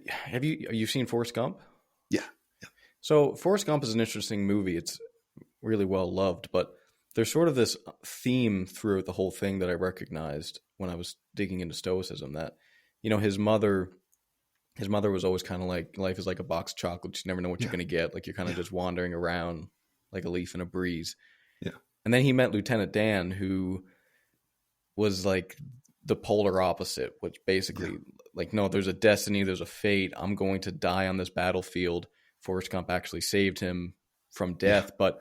Have you seen Forrest Gump? Yeah. So Forrest Gump is an interesting movie. It's really well loved, but there's sort of this theme throughout the whole thing that I recognized when I was digging into Stoicism, that, his mother was always kind of like, life is like a box of chocolates. You never know what you're going to get. Like, you're kind of just wandering around like a leaf in a breeze. Yeah. And then he met Lieutenant Dan, who was like the polar opposite, which basically like, no, there's a destiny, there's a fate. I'm going to die on this battlefield. Forrest Gump actually saved him from death, but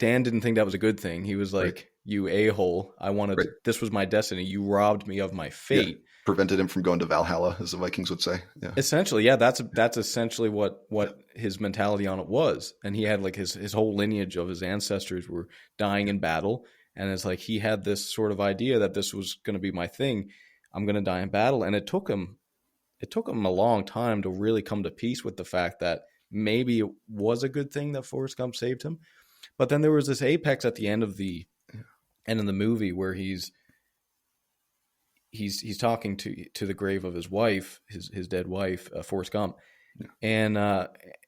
Dan didn't think that was a good thing. He was like, you a-hole. I wanted this was my destiny. You robbed me of my fate. Yeah. Prevented him from going to Valhalla, as the Vikings would say. Yeah. Essentially, yeah, that's essentially what his mentality on it was. And he had like his whole lineage of his ancestors were dying in battle. And it's like he had this sort of idea that this was going to be my thing. I'm going to die in battle. And it took him a long time to really come to peace with the fact that maybe it was a good thing that Forrest Gump saved him. But then there was this apex at the end of the movie where he's talking to the grave of his wife, his dead wife, Forrest Gump, and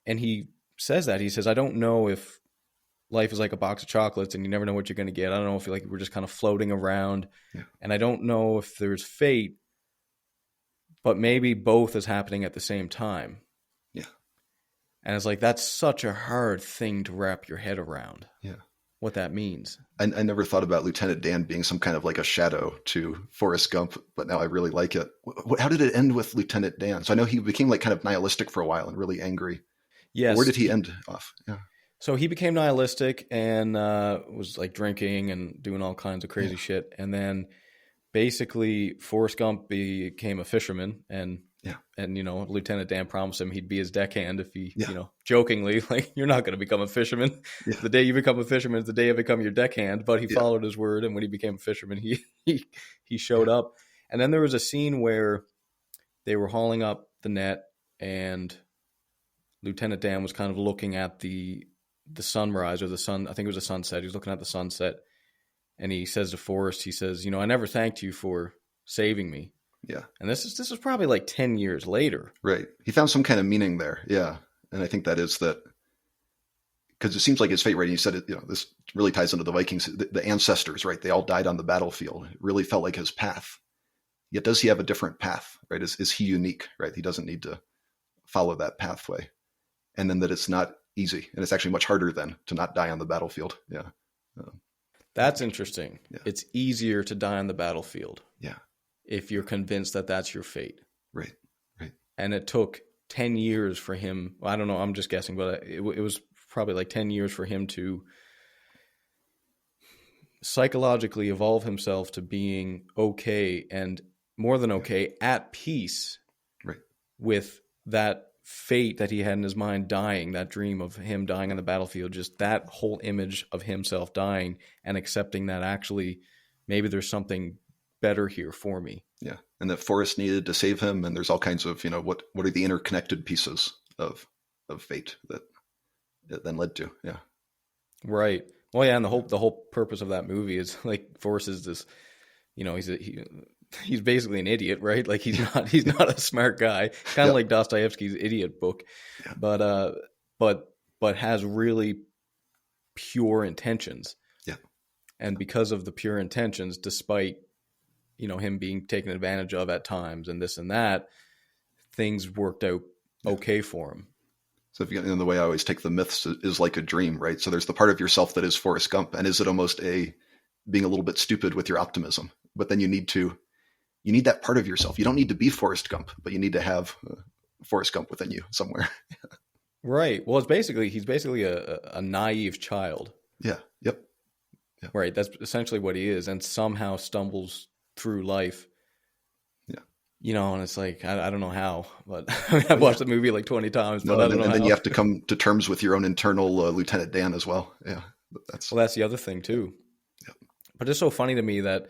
he says that, he says, I don't know if life is like a box of chocolates and you never know what you're going to get. I don't know if we're just kind of floating around, and I don't know if there's fate, but maybe both is happening at the same time. Yeah, and it's like, that's such a hard thing to wrap your head around. Yeah. What that means. I never thought about Lieutenant Dan being some kind of like a shadow to Forrest Gump, but now I really like it. How did it end with Lieutenant Dan? So I know he became like kind of nihilistic for a while and really angry. Yes. Where did he end off? Yeah. So he became nihilistic and was like drinking and doing all kinds of crazy shit. And then basically Forrest Gump became a fisherman, and Lieutenant Dan promised him he'd be his deckhand if he, jokingly, like, you're not going to become a fisherman. Yeah. The day you become a fisherman is the day I become your deckhand. But he followed his word, and when he became a fisherman, he showed up. And then there was a scene where they were hauling up the net, and Lieutenant Dan was kind of looking at the sunrise, or the sun. I think it was a sunset. He was looking at the sunset, and he says to Forrest, he says, I never thanked you for saving me. Yeah. And this is probably like 10 years later. Right. He found some kind of meaning there. Yeah. And I think that is that, because it seems like his fate, right? And you said it, this really ties into the Vikings, the ancestors, right? They all died on the battlefield. It really felt like his path. Yet does he have a different path, right? Is he unique, right? He doesn't need to follow that pathway. And then that it's not easy, and it's actually much harder then to not die on the battlefield. Yeah. That's interesting. Yeah. It's easier to die on the battlefield. Yeah. If you're convinced that that's your fate. Right. And it took 10 years for him. I don't know. I'm just guessing, but it was probably like 10 years for him to psychologically evolve himself to being okay, and more than okay, at peace with that fate that he had in his mind, dying, that dream of him dying on the battlefield, just that whole image of himself dying, and accepting that actually maybe there's something better here for me. Yeah. And that Forrest needed to save him. And there's all kinds of, what are the interconnected pieces of fate that it then led to. Yeah. Right. Well, yeah. And the whole purpose of that movie is like, Forrest is this, he's basically an idiot, right? Like he's not a smart guy, kind of like Dostoevsky's Idiot book, but has really pure intentions. Yeah. And because of the pure intentions, despite him being taken advantage of at times and this and that, things worked out okay for him. So if you get in the way I always take the myths is like a dream, right? So there's the part of yourself that is Forrest Gump, and is it almost being a little bit stupid with your optimism? But then you need to you need that part of yourself. You don't need to be Forrest Gump, but you need to have Forrest Gump within you somewhere. Right. Well, he's basically a naive child. Yeah. Yep. Right. That's essentially what he is, and somehow stumbles through life. Yeah. And it's like, I don't know how, but I've watched the movie like 20 times, but I don't know. And then you have to come to terms with your own internal Lieutenant Dan as well. Yeah. That's the other thing too. Yep. But it's so funny to me that,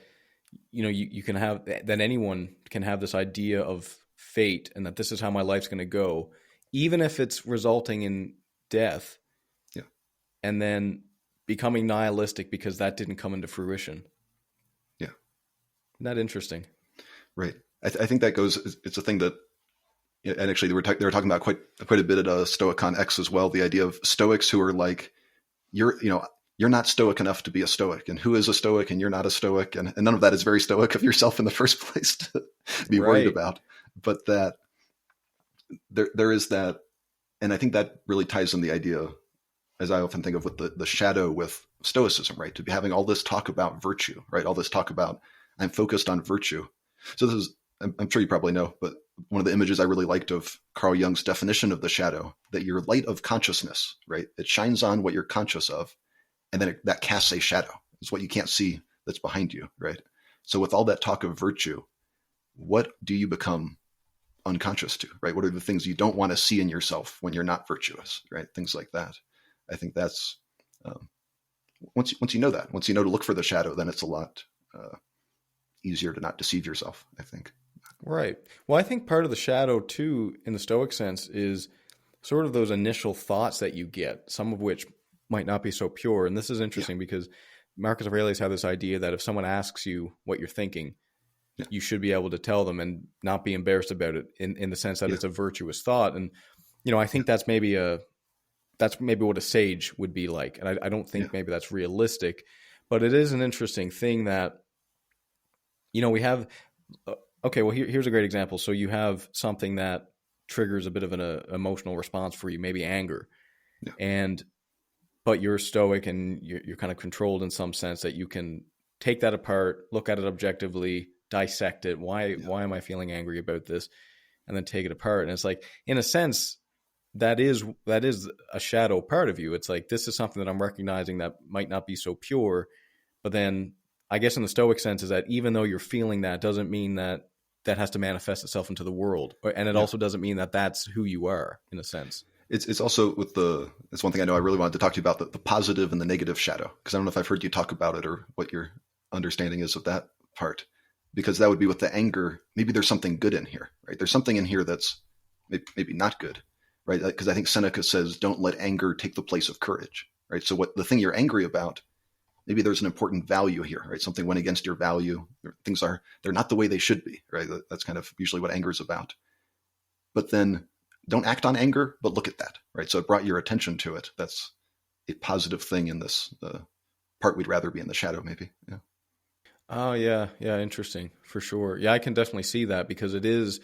you can have, that anyone can have this idea of fate and that this is how my life's going to go, even if it's resulting in death. Yeah. And then becoming nihilistic because that didn't come into fruition. Yeah. Isn't that interesting? Right. I think that goes, it's a thing that, and actually they were talking about quite a bit at StoicCon X as well. The idea of Stoics who are like, you're not Stoic enough to be a Stoic, and who is a Stoic and you're not a Stoic. And none of that is very Stoic of yourself in the first place to be worried about. But that there is that. And I think that really ties in the idea, as I often think of, with the shadow with Stoicism, right? To be having all this talk about virtue, right? All this talk about, I'm focused on virtue. So this is, I'm sure you probably know, but one of the images I really liked of Carl Jung's definition of the shadow, that you're light of consciousness, right? It shines on what you're conscious of, and then that casts a shadow. It's what you can't see that's behind you, right? So with all that talk of virtue, what do you become unconscious to, right? What are the things you don't want to see in yourself when you're not virtuous, right? Things like that. I think that's, once you know that, once you know to look for the shadow, then it's a lot easier to not deceive yourself, I think. Right. Well, I think part of the shadow too, in the Stoic sense, is sort of those initial thoughts that you get, some of which might not be so pure. And this is interesting because Marcus Aurelius had this idea that if someone asks you what you're thinking, you should be able to tell them and not be embarrassed about it in the sense that it's a virtuous thought. And, I think that's maybe what a sage would be like. And I don't think maybe that's realistic, but it is an interesting thing that, we have, okay, well, here's a great example. So you have something that triggers a bit of an emotional response for you, maybe anger. Yeah. But you're Stoic and you're kind of controlled in some sense that you can take that apart, look at it objectively, dissect it. Why am I feeling angry about this? And then take it apart. And it's like, in a sense, that is a shadow part of you. It's like, this is something that I'm recognizing that might not be so pure. But then I guess in the Stoic sense is that even though you're feeling that doesn't mean that has to manifest itself into the world. And it also doesn't mean that that's who you are in a sense. It's also it's one thing I know I really wanted to talk to you about, the positive and the negative shadow. Because I don't know if I've heard you talk about it or what your understanding is of that part. Because that would be with the anger. Maybe there's something good in here, right? There's something in here that's maybe not good, right? Because I think Seneca says, don't let anger take the place of courage, right? So what the thing you're angry about, maybe there's an important value here, right? Something went against your value. Things they're not the way they should be, right? That's kind of usually what anger is about. But then don't act on anger, but look at that, right? So it brought your attention to it. That's a positive thing in this part we'd rather be in the shadow, maybe. Yeah. Oh, yeah. Yeah. Interesting. For sure. Yeah. I can definitely see that because it is,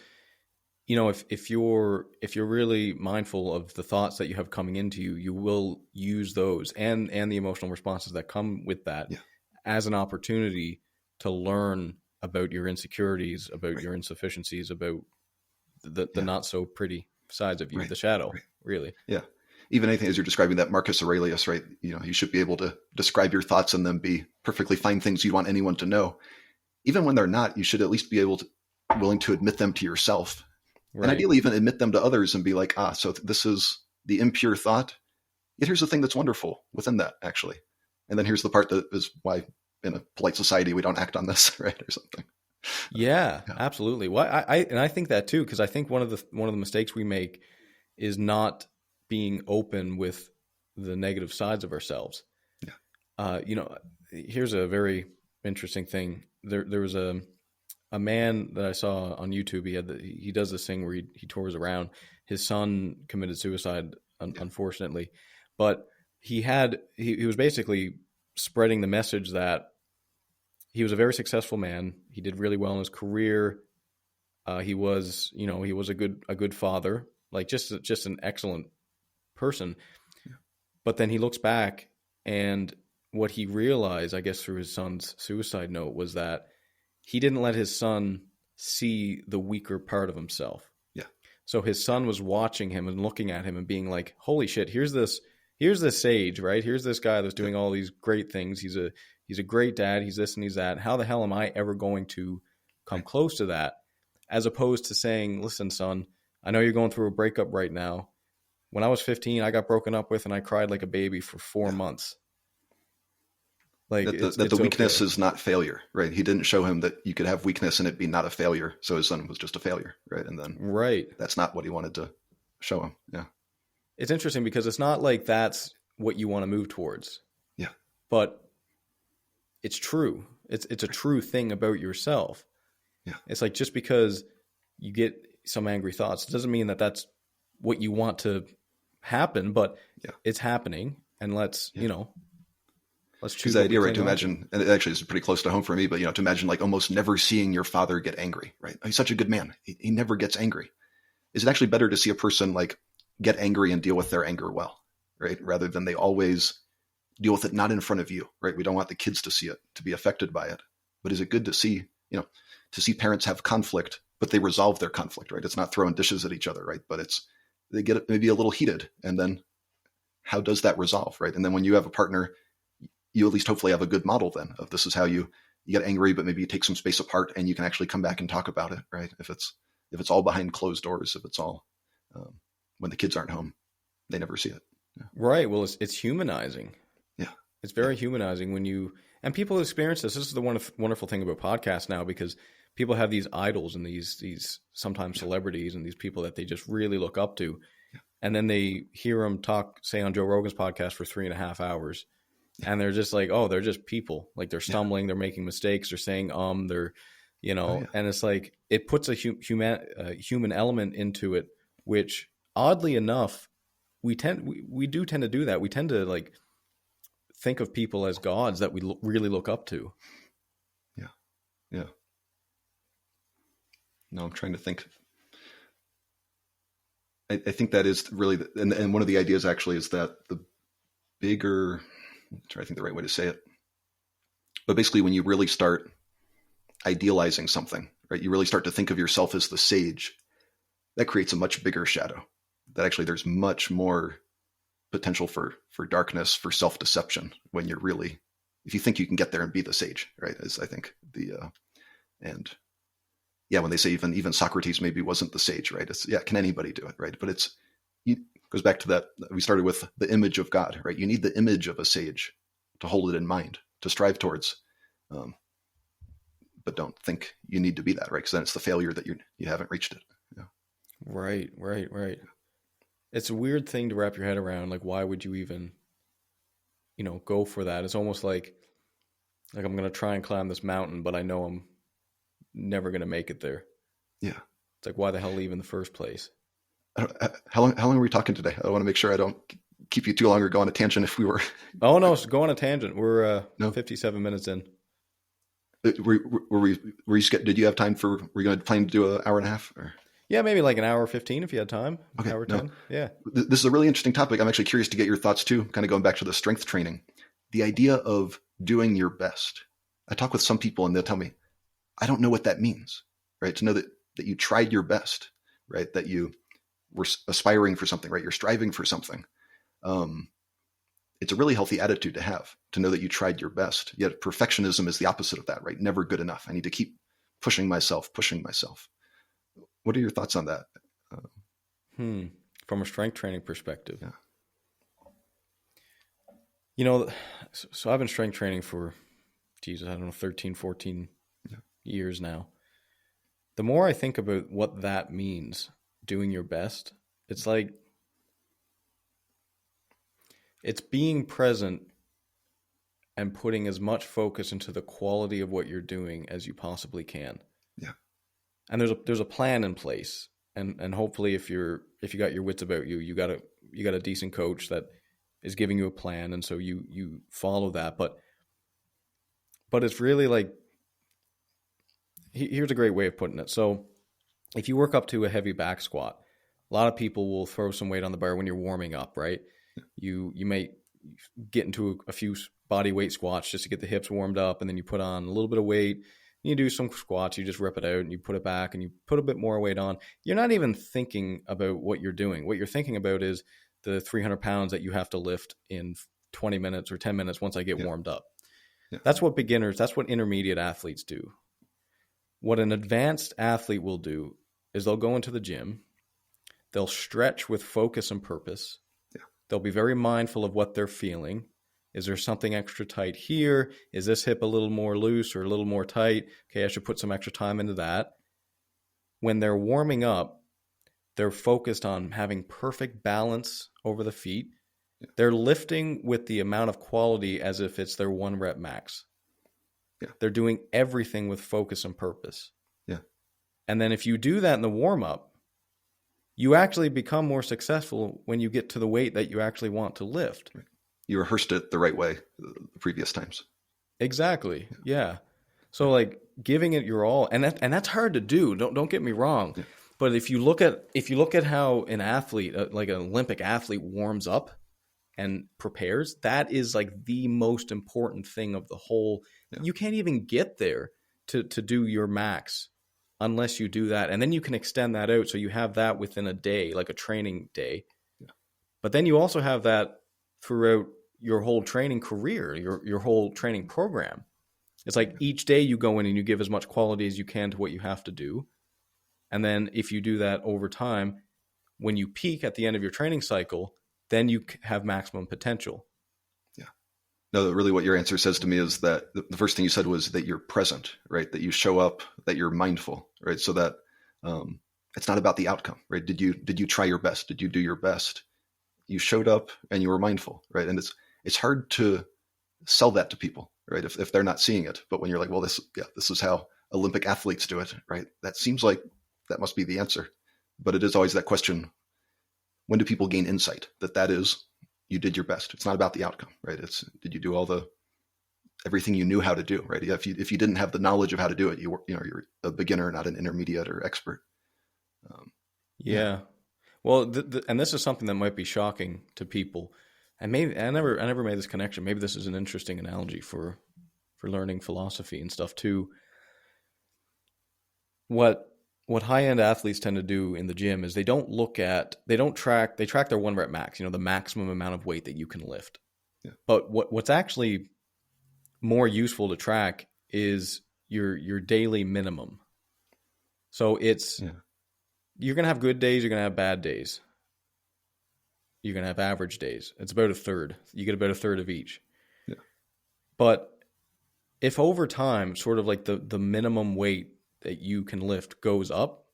if you're really mindful of the thoughts that you have coming into you, you will use those and the emotional responses that come with that as an opportunity to learn about your insecurities, about your insufficiencies, about the not so pretty sides of you, the shadow, really. Yeah. Even anything as you're describing that Marcus Aurelius, right? You should be able to describe your thoughts and them be perfectly fine things you want anyone to know. Even when they're not, you should at least be willing to admit them to yourself. Right. And ideally even admit them to others and be like, so this is the impure thought. Yet here's the thing that's wonderful within that, actually. And then here's the part that is why in a polite society we don't act on this, right? Or something. Yeah, absolutely. Well, I think that too, because I think one of the mistakes we make is not being open with the negative sides of ourselves. Yeah. Here's a very interesting thing. There was a man that I saw on YouTube. He does this thing where he tours around. His son committed suicide, unfortunately, but he was basically spreading the message that he was a very successful man. He did really well in his career. He was a good father, like just an excellent person. Yeah. But then he looks back, and what he realized, I guess, through his son's suicide note was that he didn't let his son see the weaker part of himself. Yeah. So his son was watching him and looking at him and being like, holy shit, here's this sage, right? Here's this guy that's doing all these great things. He's a great dad. He's this and he's that. How the hell am I ever going to come close to that? As opposed to saying, listen, son, I know you're going through a breakup right now. When I was 15, I got broken up with and I cried like a baby for 4 months. Like that the weakness is not failure, right? He didn't show him that you could have weakness and it be not a failure. So his son was just a failure, right? And then that's not what he wanted to show him. Yeah. It's interesting because it's not like that's what you want to move towards. Yeah. But it's true. It's a true thing about yourself. Yeah. It's like just because you get some angry thoughts, it doesn't mean that that's what you want to happen, but it's happening. And let's choose the idea, right? To imagine, and actually it's pretty close to home for me, but to imagine like almost never seeing your father get angry, right? He's such a good man. He never gets angry. Is it actually better to see a person like get angry and deal with their anger well, right? Rather than they always deal with it not in front of you, right? We don't want the kids to see it, to be affected by it. But is it good to see, to see parents have conflict, but they resolve their conflict, right? It's not throwing dishes at each other, right? But they get maybe a little heated, and then how does that resolve, right? And then when you have a partner, you at least hopefully have a good model then of this is how you get angry, but maybe you take some space apart and you can actually come back and talk about it, right? If it's all behind closed doors, if it's all when the kids aren't home, they never see it. Yeah. Right. Well, it's humanizing. Yeah. It's very humanizing and people experience this. This is the wonderful thing about podcasts now, because people have these idols and these sometimes celebrities and these people that they just really look up to. Yeah. And then they hear them talk, say on Joe Rogan's podcast for 3.5 hours. And they're just like, oh, they're just people. Like they're stumbling, they're making mistakes, they're saying, they're, and it's like, it puts a human element into it, which oddly enough, we do tend to do that. We tend to like think of people as gods that we really look up to. Yeah. Yeah. No, I'm trying to think. I think that is really, and one of the ideas actually is that the bigger, I'm trying to think the right way to say it. But basically, when you really start idealizing something, right, you really start to think of yourself as the sage, that creates a much bigger shadow. That actually there's much more potential for darkness, for self-deception when you're really, if you think you can get there and be the sage, right? Is I think when they say even Socrates maybe wasn't the sage, right? Can anybody do it, right? But it goes back to that. We started with the image of God, right? You need the image of a sage to hold it in mind, to strive towards, but don't think you need to be that, right? Because then it's the failure that you haven't reached it. Yeah. Right. It's a weird thing to wrap your head around. Like, why would you even, go for that? It's almost like I'm going to try and climb this mountain, but I know I'm never going to make it there. Yeah. It's like, why the hell leave in the first place? How long are we talking today? I want to make sure I don't keep you too long or go on a tangent if we were. Oh, no, go on a tangent. We're 57 minutes in. Did you have time were you going to plan to do an hour and a half? Or? Yeah, maybe like an hour 15 if you had time. Okay, hour 10. Yeah. This is a really interesting topic. I'm actually curious to get your thoughts too, kind of going back to the strength training. The idea of doing your best. I talk with some people and they'll tell me, I don't know what that means, right? To know that you tried your best, right? That you were aspiring for something, right? You're striving for something. It's a really healthy attitude to have, to know that you tried your best. Yet perfectionism is the opposite of that, right? Never good enough. I need to keep pushing myself. What are your thoughts on that? From a strength training perspective. Yeah. So I've been strength training for, 13, 14 years now. The more I think about what that means, doing your best, it's like, it's being present and putting as much focus into the quality of what you're doing as you possibly can. Yeah. And there's a plan in place. And hopefully if you got your wits about you, you got a decent coach that is giving you a plan, and so you follow that. But it's really like, here's a great way of putting it. So if you work up to a heavy back squat, a lot of people will throw some weight on the bar when you're warming up, right? You may get into a few body weight squats just to get the hips warmed up, and then you put on a little bit of weight, You do some squats, you just rip it out and you put it back and you put a bit more weight on. You're not even thinking about what you're doing. What you're thinking about is the 300 pounds that you have to lift in 20 minutes or 10 minutes once I get warmed up. Yeah. That's what intermediate athletes do. What an advanced athlete will do is they'll go into the gym, they'll stretch with focus and purpose. Yeah. They'll be very mindful of what they're feeling. Is there something extra tight here? Is this hip a little more loose or a little more tight? Okay, I should put some extra time into that. When they're warming up, they're focused on having perfect balance over the feet. Yeah. They're lifting with the amount of quality as if it's their 1 rep max. Yeah. They're doing everything with focus and purpose. Yeah. And then if you do that in the warm-up, you actually become more successful when you get to the weight that you actually want to lift. Right. You rehearsed it the right way the previous times. Exactly. Yeah. So like giving it your all, and that's hard to do. Don't get me wrong. Yeah. But if you look at how an athlete, like an Olympic athlete, warms up and prepares, that is like the most important thing of the whole. Yeah. You can't even get there to do your max unless you do that, and then you can extend that out so you have that within a day, like a training day. Yeah. But then you also have that throughout your whole training career, your whole training program. It's like each day you go in and you give as much quality as you can to what you have to do. And then if you do that over time, when you peak at the end of your training cycle, then you have maximum potential. Yeah. No, really what your answer says to me is that the first thing you said was that you're present, right? That you show up, that you're mindful, right? So that it's not about the outcome, right? Did you try your best? Did you do your best? You showed up and you were mindful, right? And it's hard to sell that to people, right? If they're not seeing it. But when you're like, well, this is how Olympic athletes do it, right? That seems like that must be the answer. But it is always that question, when do people gain insight that is, you did your best? It's not about the outcome, right? It's, did you do everything you knew how to do, right? If you didn't have the knowledge of how to do it, you're a beginner, not an intermediate or expert. Yeah. Well, and this is something that might be shocking to people. And maybe I never made this connection. Maybe this is an interesting analogy for learning philosophy and stuff too. What high-end athletes tend to do in the gym is they track their 1 rep max, the maximum amount of weight that you can lift. Yeah. But what's actually more useful to track is your daily minimum. So it's you're going to have good days, you're going to have bad days. You're going to have average days. It's about a third. You get about a third of each. Yeah. But if over time, sort of like the minimum weight that you can lift goes up,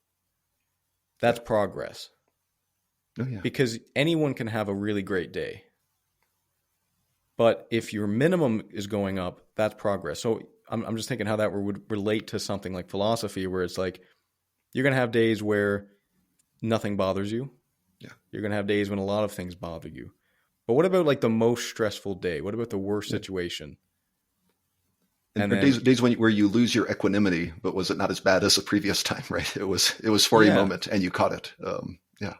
that's progress. Oh, yeah. Because anyone can have a really great day. But if your minimum is going up, that's progress. So I'm just thinking how that would relate to something like philosophy, where it's like you're going to have days where nothing bothers you. Yeah. You're going to have days when a lot of things bother you. But what about like the most stressful day? What about the worst situation? And then, days where you lose your equanimity, but was it not as bad as the previous time, right? It was for a moment and you caught it. Yeah.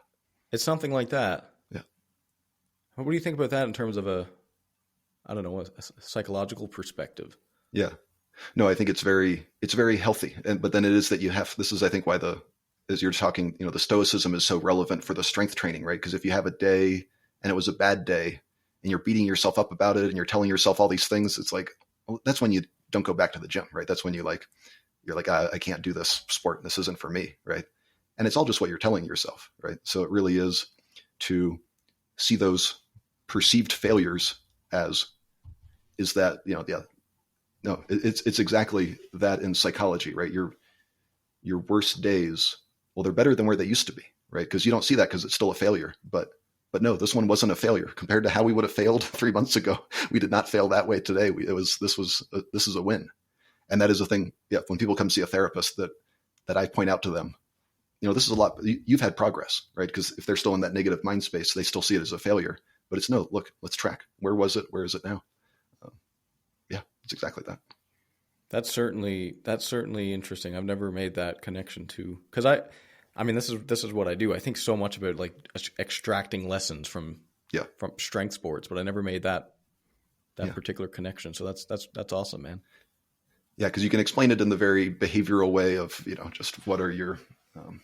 It's something like that. Yeah. What do you think about that in terms of a psychological perspective? Yeah. No, I think it's very healthy. But then it is that this is, I think, why as you're talking, the stoicism is so relevant for the strength training, right? Because if you have a day and it was a bad day and you're beating yourself up about it and you're telling yourself all these things, it's like, well, that's when you don't go back to the gym, right? That's when you're like, I can't do this sport. This isn't for me, right? And it's all just what you're telling yourself, right? So it really is to see those perceived failures is that, no, it's exactly that in psychology, right? Your worst days, well, they're better than where they used to be, right? Because you don't see that because it's still a failure. But no, this one wasn't a failure compared to how we would have failed 3 months ago. We did not fail that way today. This is a win. And that is a thing. Yeah. When people come see a therapist that I point out to them, this is a lot, you've had progress, right? Because if they're still in that negative mind space, they still see it as a failure, but it's no, look, let's track. Where was it? Where is it now? Yeah, it's exactly that. That's certainly interesting. I've never made that connection to, because I mean, this is what I do. I think so much about like extracting lessons from strength sports, but I never made that particular connection. So that's awesome, man. Yeah, because you can explain it in the very behavioral way of, just what are your, trying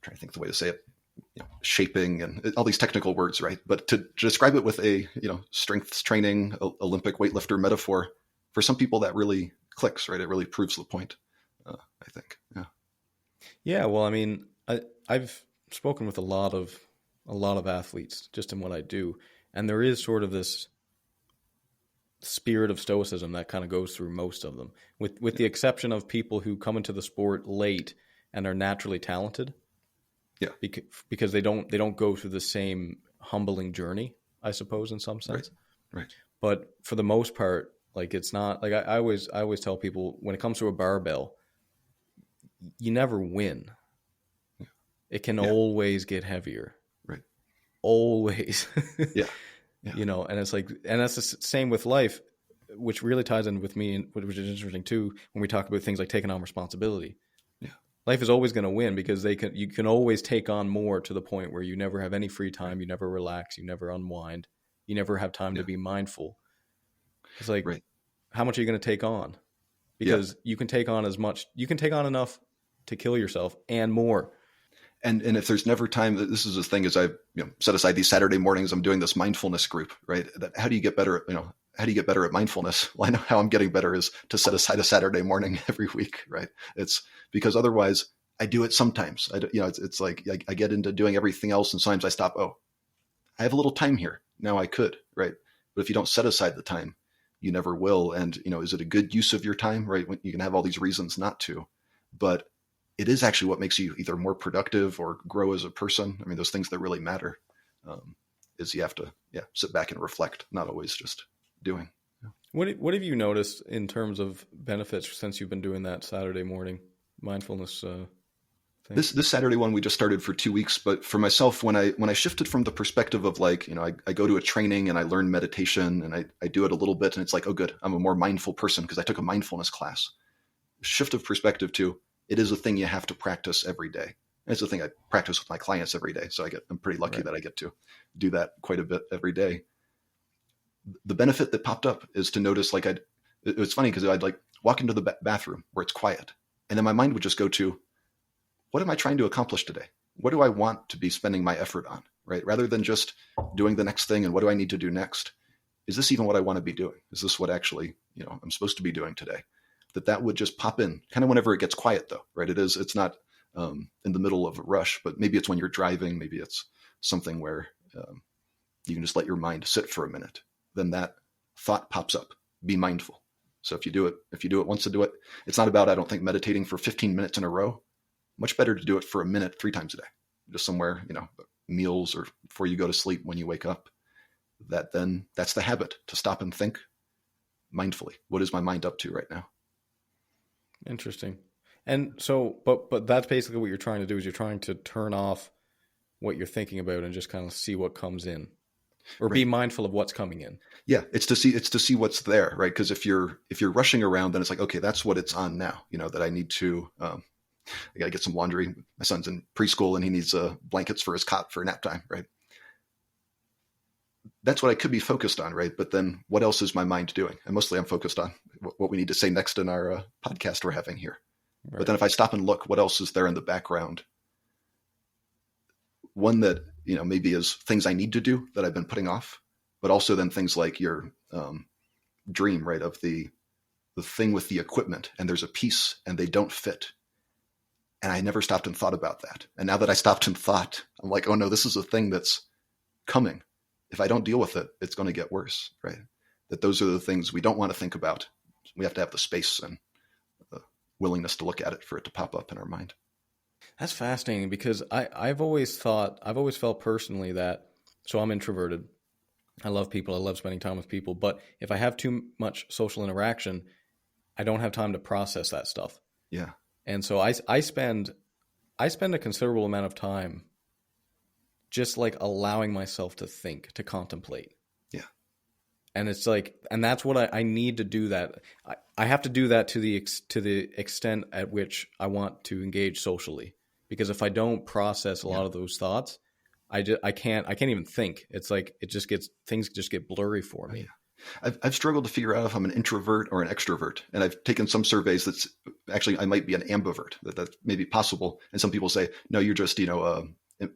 to think of the way to say it, shaping and all these technical words, right? But to describe it with a, strength training, Olympic weightlifter metaphor, for some people that really clicks, right? It really proves the point, I think. Yeah. Yeah. Well, I mean, I've spoken with a lot of athletes just in what I do. And there is sort of this spirit of stoicism that kind of goes through most of them, with the exception of people who come into the sport late and are naturally talented. Yeah. Because they don't go through the same humbling journey, I suppose, in some sense. Right. But for the most part, like, it's not like I always tell people, when it comes to a barbell, you never win. Yeah. It can always get heavier. Right. Always. Yeah. And it's like, and that's the same with life, which really ties in with me, and which is interesting too, when we talk about things like taking on responsibility. Yeah. Life is always going to win, because you can always take on more, to the point where you never have any free time, you never relax, you never unwind, you never have time to be mindful. It's like, how much are you going to take on? Because you can take on enough to kill yourself and more. And if there's never time, this is the thing, is I set aside these Saturday mornings, I'm doing this mindfulness group, right? How do you get better at mindfulness? Well, I know how I'm getting better is to set aside a Saturday morning every week, right? It's because otherwise I do it sometimes. It's like I get into doing everything else, and sometimes I stop. Oh, I have a little time here. Now I could, right? But if you don't set aside the time, you never will. And, is it a good use of your time, right? When you can have all these reasons not to, but it is actually what makes you either more productive or grow as a person. I mean, those things that really matter, is you have to, sit back and reflect, not always just doing. Yeah. What have you noticed in terms of benefits since you've been doing that Saturday morning mindfulness thing? This Saturday one we just started for 2 weeks, but for myself, when I shifted from the perspective of like, I go to a training and I learn meditation and I do it a little bit, and it's like, oh good, I'm a more mindful person because I took a mindfulness class. Shift of perspective to, it is a thing you have to practice every day. And it's a thing I practice with my clients every day. So I'm pretty lucky that I get to do that quite a bit every day. The benefit that popped up is to notice, like, it was funny because I'd like walk into the bathroom where it's quiet, and then my mind would just go to, what am I trying to accomplish today? What do I want to be spending my effort on, right? Rather than just doing the next thing and what do I need to do next? Is this even what I want to be doing? Is this what actually, I'm supposed to be doing today? That would just pop in kind of whenever it gets quiet though, right? It's not in the middle of a rush, but maybe it's when you're driving, maybe it's something where you can just let your mind sit for a minute. Then that thought pops up, be mindful. So if you do it once to do it, it's not about, I don't think, meditating for 15 minutes in a row. Much better to do it for a minute 3 times a day, just somewhere, meals or before you go to sleep, when you wake up. That's the habit, to stop and think mindfully. What is my mind up to right now? Interesting. And so, but that's basically what you're trying to do, is you're trying to turn off what you're thinking about and just kind of see what comes in, or be mindful of what's coming in. Yeah. It's to see what's there, right? Because if you're rushing around, then it's like, okay, that's what it's on now, that I need to, I got to get some laundry. My son's in preschool and he needs blankets for his cot for nap time, right? That's what I could be focused on, right? But then what else is my mind doing? And mostly I'm focused on what we need to say next in our podcast we're having here. Right. But then if I stop and look, what else is there in the background? One that, maybe is things I need to do that I've been putting off, but also then things like your dream, right? Of the thing with the equipment, and there's a piece and they don't fit. And I never stopped and thought about that. And now that I stopped and thought, I'm like, oh no, this is a thing that's coming. If I don't deal with it, it's going to get worse, right? That those are the things we don't want to think about. We have to have the space and the willingness to look at it for it to pop up in our mind. That's fascinating, because I've always felt personally that, so I'm introverted. I love people. I love spending time with people. But if I have too much social interaction, I don't have time to process that stuff. Yeah. And so I spend a considerable amount of time just like allowing myself to think, to contemplate. Yeah. And it's like, and that's what I need to do that. I have to do that to the extent at which I want to engage socially, because if I don't process a lot of those thoughts, I can't even think. It's like, things just get blurry for me. I've struggled to figure out if I'm an introvert or an extrovert. And I've taken some surveys that's actually, I might be an ambivert, that may be possible. And some people say, no, you're just,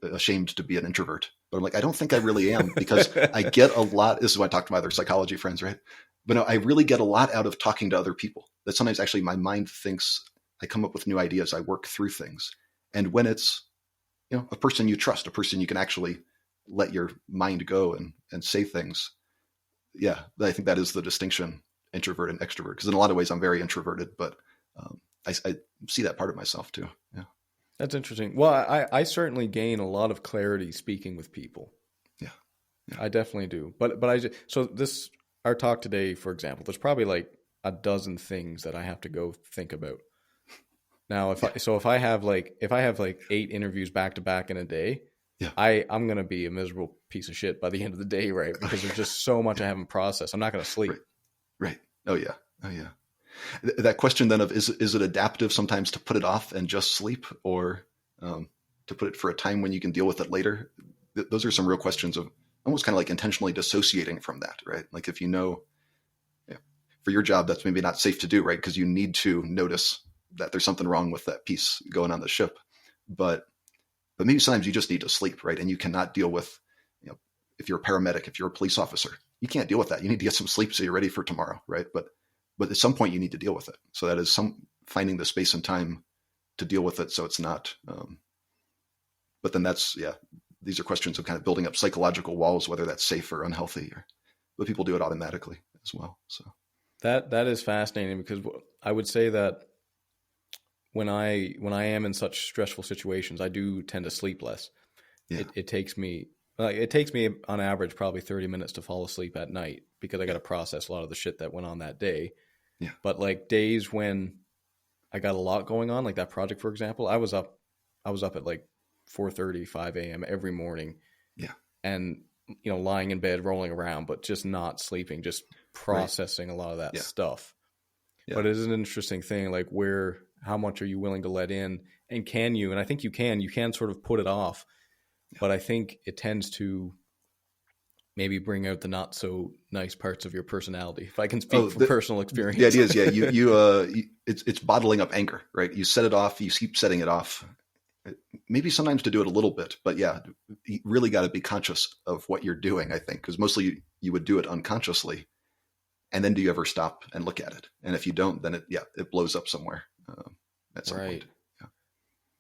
ashamed to be an introvert. But I'm like, I don't think I really am, because I get a lot. This is why I talk to my other psychology friends, right? But no, I really get a lot out of talking to other people. That sometimes actually my mind thinks, I come up with new ideas, I work through things. And when it's, a person you trust, a person you can actually let your mind go and say things. Yeah, I think that is the distinction, introvert and extrovert. Because in a lot of ways, I'm very introverted, but I see that part of myself too. Yeah, that's interesting. Well, I certainly gain a lot of clarity speaking with people. Yeah. I definitely do. But our talk today, for example, there's probably like a dozen things that I have to go think about. Now, if I have like 8 interviews back to back in a day, yeah, I'm going to be a miserable piece of shit by the end of the day, right? Because there's just so much I haven't processed. I'm not going to sleep. Right. Oh yeah. That question then of is it adaptive sometimes to put it off and just sleep, or to put it for a time when you can deal with it later? Those are some real questions of almost kind of like intentionally dissociating from that, right? Like if for your job, that's maybe not safe to do, right? Because you need to notice that there's something wrong with that piece going on the ship. But maybe sometimes you just need to sleep, right? And you cannot deal with, if you're a paramedic, if you're a police officer, you can't deal with that. You need to get some sleep so you're ready for tomorrow, right? But at some point you need to deal with it. So that is finding the space and time to deal with it. So it's not, but then these are questions of kind of building up psychological walls, whether that's safe or unhealthy, but people do it automatically as well. So that is fascinating, because I would say that when I am in such stressful situations, I do tend to sleep less. Yeah. It takes me on average probably 30 minutes to fall asleep at night, because I got to process a lot of the shit that went on that day. Yeah. But like days when I got a lot going on, like that project, for example, I was up at like 4:30, 5 a.m. every morning. Yeah. And, lying in bed, rolling around, but just not sleeping, just processing a lot of that stuff. Yeah. But it is an interesting thing, like how much are you willing to let in, and can you? And I think you can sort of put it off, but I think it tends to maybe bring out the not so nice parts of your personality, if I can speak from personal experience. The idea is, it's bottling up anger, right? You set it off, you keep setting it off. Maybe sometimes to do it a little bit, but you really got to be conscious of what you're doing, I think, because mostly you would do it unconsciously. And then do you ever stop and look at it? And if you don't, then it blows up somewhere at some point. Yeah.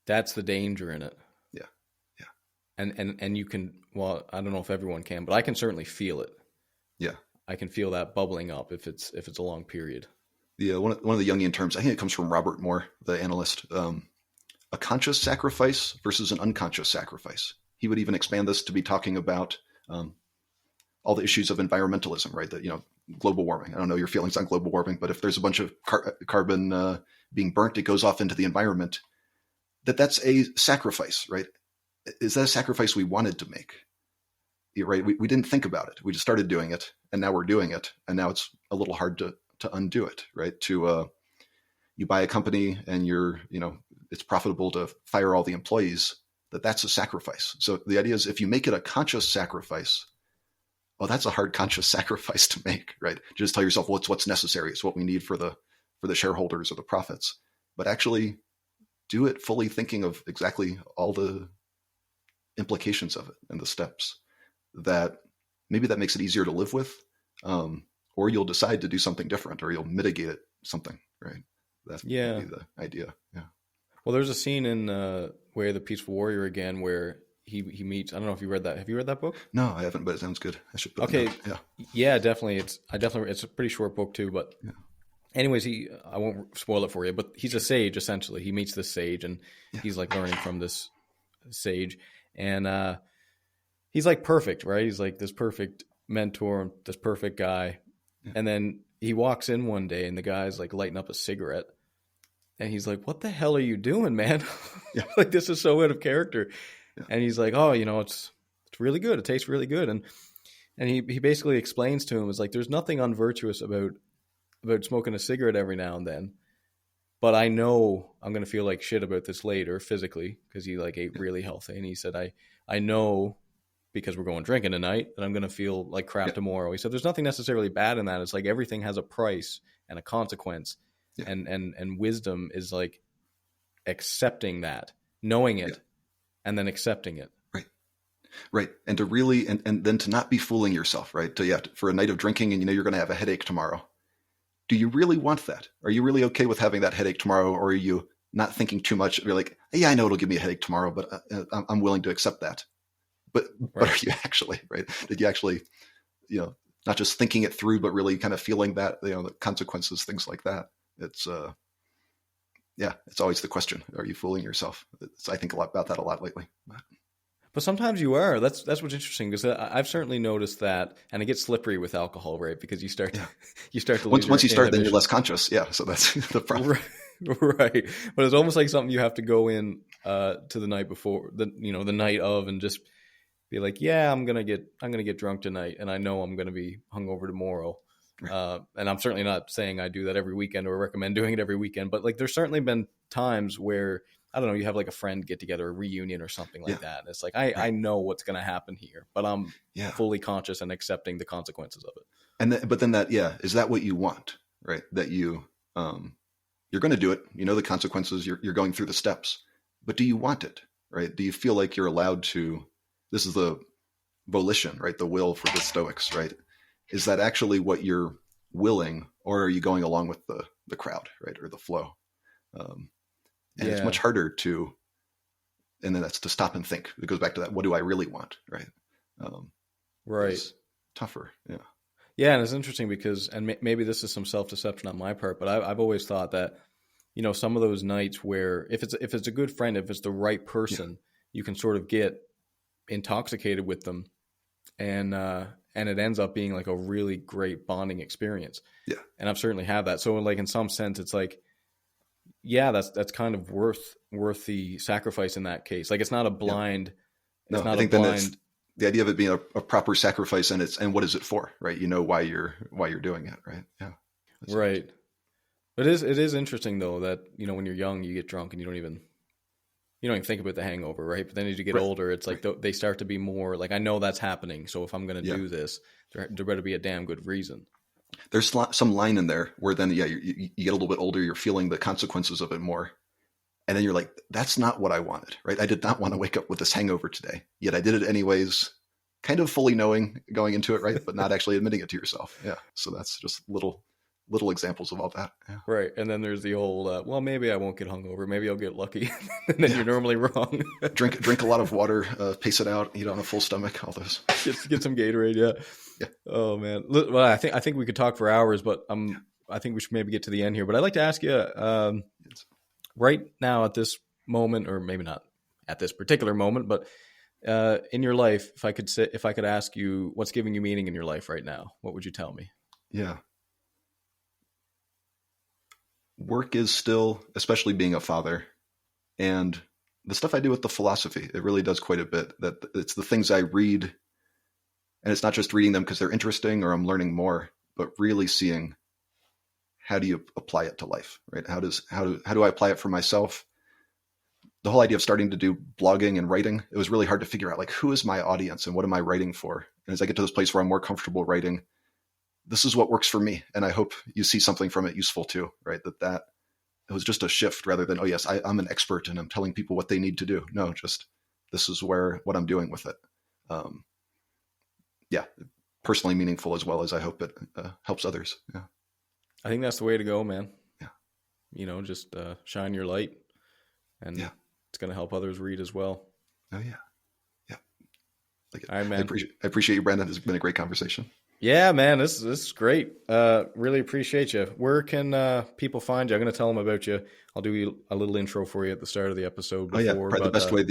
That's the danger in it. Yeah. And you can, well, I don't know if everyone can, but I can certainly feel it. Yeah. I can feel that bubbling up if it's a long period. Yeah. One of the Jungian terms, I think it comes from Robert Moore, the analyst, a conscious sacrifice versus an unconscious sacrifice. He would even expand this to be talking about all the issues of environmentalism, right? That, global warming. I don't know your feelings on global warming, but if there's a bunch of carbon being burnt, it goes off into the environment. That's a sacrifice, right? Is that a sacrifice we wanted to make? Right? We didn't think about it. We just started doing it, and now we're doing it, and now it's a little hard to undo it, right? You buy a company and it's profitable to fire all the employees. That's a sacrifice. So the idea is, if you make it a conscious sacrifice, well, that's a hard conscious sacrifice to make, right? Just tell yourself, well, it's what's necessary. It's what we need for the shareholders or the profits. But actually do it fully thinking of exactly all the implications of it and the steps that maybe that makes it easier to live with, or you'll decide to do something different, or you'll mitigate it something, right? That's the idea. Yeah. Well, there's a scene in Way of the Peaceful Warrior again where he meets. I don't know if you read that. Have you read that book? No, I haven't, but it sounds good. I should. Okay. Yeah, definitely. It's a pretty short book too. But anyways, I won't spoil it for you. But he's a sage essentially. He meets this sage, and he's like learning from this sage, and he's like perfect, right? He's like this perfect mentor, this perfect guy, and then he walks in one day, and the guy's like lighting up a cigarette. And he's like, "What the hell are you doing, man?" Like, this is so out of character. Yeah. And he's like, "Oh, it's really good. It tastes really good." And he basically explains to him, is like, there's nothing unvirtuous about smoking a cigarette every now and then. But I know I'm going to feel like shit about this later physically, because he like ate really healthy. And he said, I know because we're going drinking tonight, then I'm going to feel like crap tomorrow. He said, there's nothing necessarily bad in that. It's like everything has a price and a consequence. Yeah. And wisdom is like accepting that, knowing it, and then accepting it. Right. And to really, and then to not be fooling yourself, right? For a night of drinking and you're going to have a headache tomorrow. Do you really want that? Are you really okay with having that headache tomorrow? Or are you not thinking too much? You're like, yeah, I know it'll give me a headache tomorrow, but I'm willing to accept that. But are you actually, right? Did you actually, not just thinking it through, but really kind of feeling that, the consequences, things like that. It's, it's always the question. Are you fooling yourself? I think about that a lot lately. But sometimes you are. That's what's interesting, because I've certainly noticed that, and it gets slippery with alcohol, right? Because you start to lose once you start, then you're less conscious. Yeah, so that's the problem. Right. But it's almost like something you have to go in to the night before, the night of, and just be like, yeah, I'm gonna get drunk tonight, and I know I'm gonna be hungover tomorrow. Right. And I'm certainly not saying I do that every weekend or recommend doing it every weekend, but like there's certainly been times where, I don't know, you have like a friend get together, a reunion or something like that. And it's like, I know what's going to happen here, but I'm fully conscious and accepting the consequences of it. And but then is that what you want, right? That you're going to do it. You know the consequences. You're going through the steps, but do you want it, right? Do you feel like you're allowed to? This is the volition, right? The will for the Stoics, right? Is that actually what you're willing, or are you going along with the crowd, right, or the flow? And it's much harder to, and then that's to stop and think. It goes back to that. What do I really want? Right. Right. It's tougher. Yeah. Yeah. And it's interesting because, and maybe this is some self-deception on my part, but I've always thought that, some of those nights where if it's a good friend, if it's the right person, you can sort of get intoxicated with them, and it ends up being like a really great bonding experience. Yeah. And I've certainly had that. So like in some sense, it's like, yeah, that's kind of worth the sacrifice in that case. Like it's not a blind. Yeah. No, I think then it's the idea of it being a proper sacrifice, and what is it for, right? You know why you're doing it, right? Yeah. That's right. But it is interesting though that when you're young you get drunk and you don't even think about the hangover, right? But then as you get older, it's like they start to be more like, I know that's happening, so if I'm going to do this, there better be a damn good reason. There's some line in there where then, you get a little bit older, you're feeling the consequences of it more. And then you're like, that's not what I wanted, right? I did not want to wake up with this hangover today, yet I did it anyways, kind of fully knowing going into it, right? But not actually admitting it to yourself. Yeah. So that's just little examples of all that. Yeah. Right. And then there's the old, well, maybe I won't get hungover. Maybe I'll get lucky. And then you're normally wrong. Drink a lot of water, pace it out, eat on a full stomach, all those. Get some Gatorade. Yeah. Oh man. Well, I think we could talk for hours, but I think we should maybe get to the end here. But I'd like to ask you, right now at this moment, or maybe not at this particular moment, but in your life, if I could ask you what's giving you meaning in your life right now, what would you tell me? Yeah. Work is still, especially being a father, and the stuff I do with the philosophy, it really does quite a bit. That it's the things I read, and it's not just reading them because they're interesting or I'm learning more, but really seeing how do you apply it to life, right? How do I apply it for myself? The whole idea of starting to do blogging and writing, it was really hard to figure out like, who is my audience and what am I writing for? And as I get to this place where I'm more comfortable writing, this is what works for me. And I hope you see something from it useful too, right? That it was just a shift rather than, oh yes, I'm an expert and I'm telling people what they need to do. No, just this is what I'm doing with it. Personally meaningful as well as I hope it helps others. Yeah. I think that's the way to go, man. Yeah. Just shine your light, and it's going to help others read as well. Oh yeah. Yeah. All right, man. I appreciate you, Brandon. It's been a great conversation. Yeah, man, this is great. Really appreciate you. Where can people find you? I'm going to tell them about you. I'll do a little intro for you at the start of the episode. Probably the best way.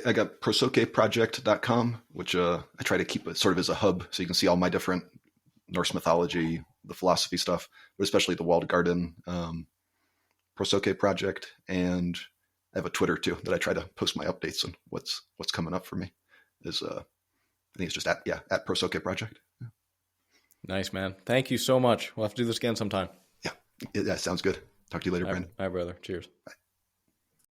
I got prosocheproject.com, which I try to keep it sort of as a hub, so you can see all my different Norse mythology, the philosophy stuff, but especially the walled garden, Prosoche Project, and I have a Twitter too that I try to post my updates on what's coming up for me. I think it's just at Prosoche Project. Yeah. Nice, man. Thank you so much. We'll have to do this again sometime. Yeah, sounds good. Talk to you later, Brandon. All right, brother. Cheers. Bye.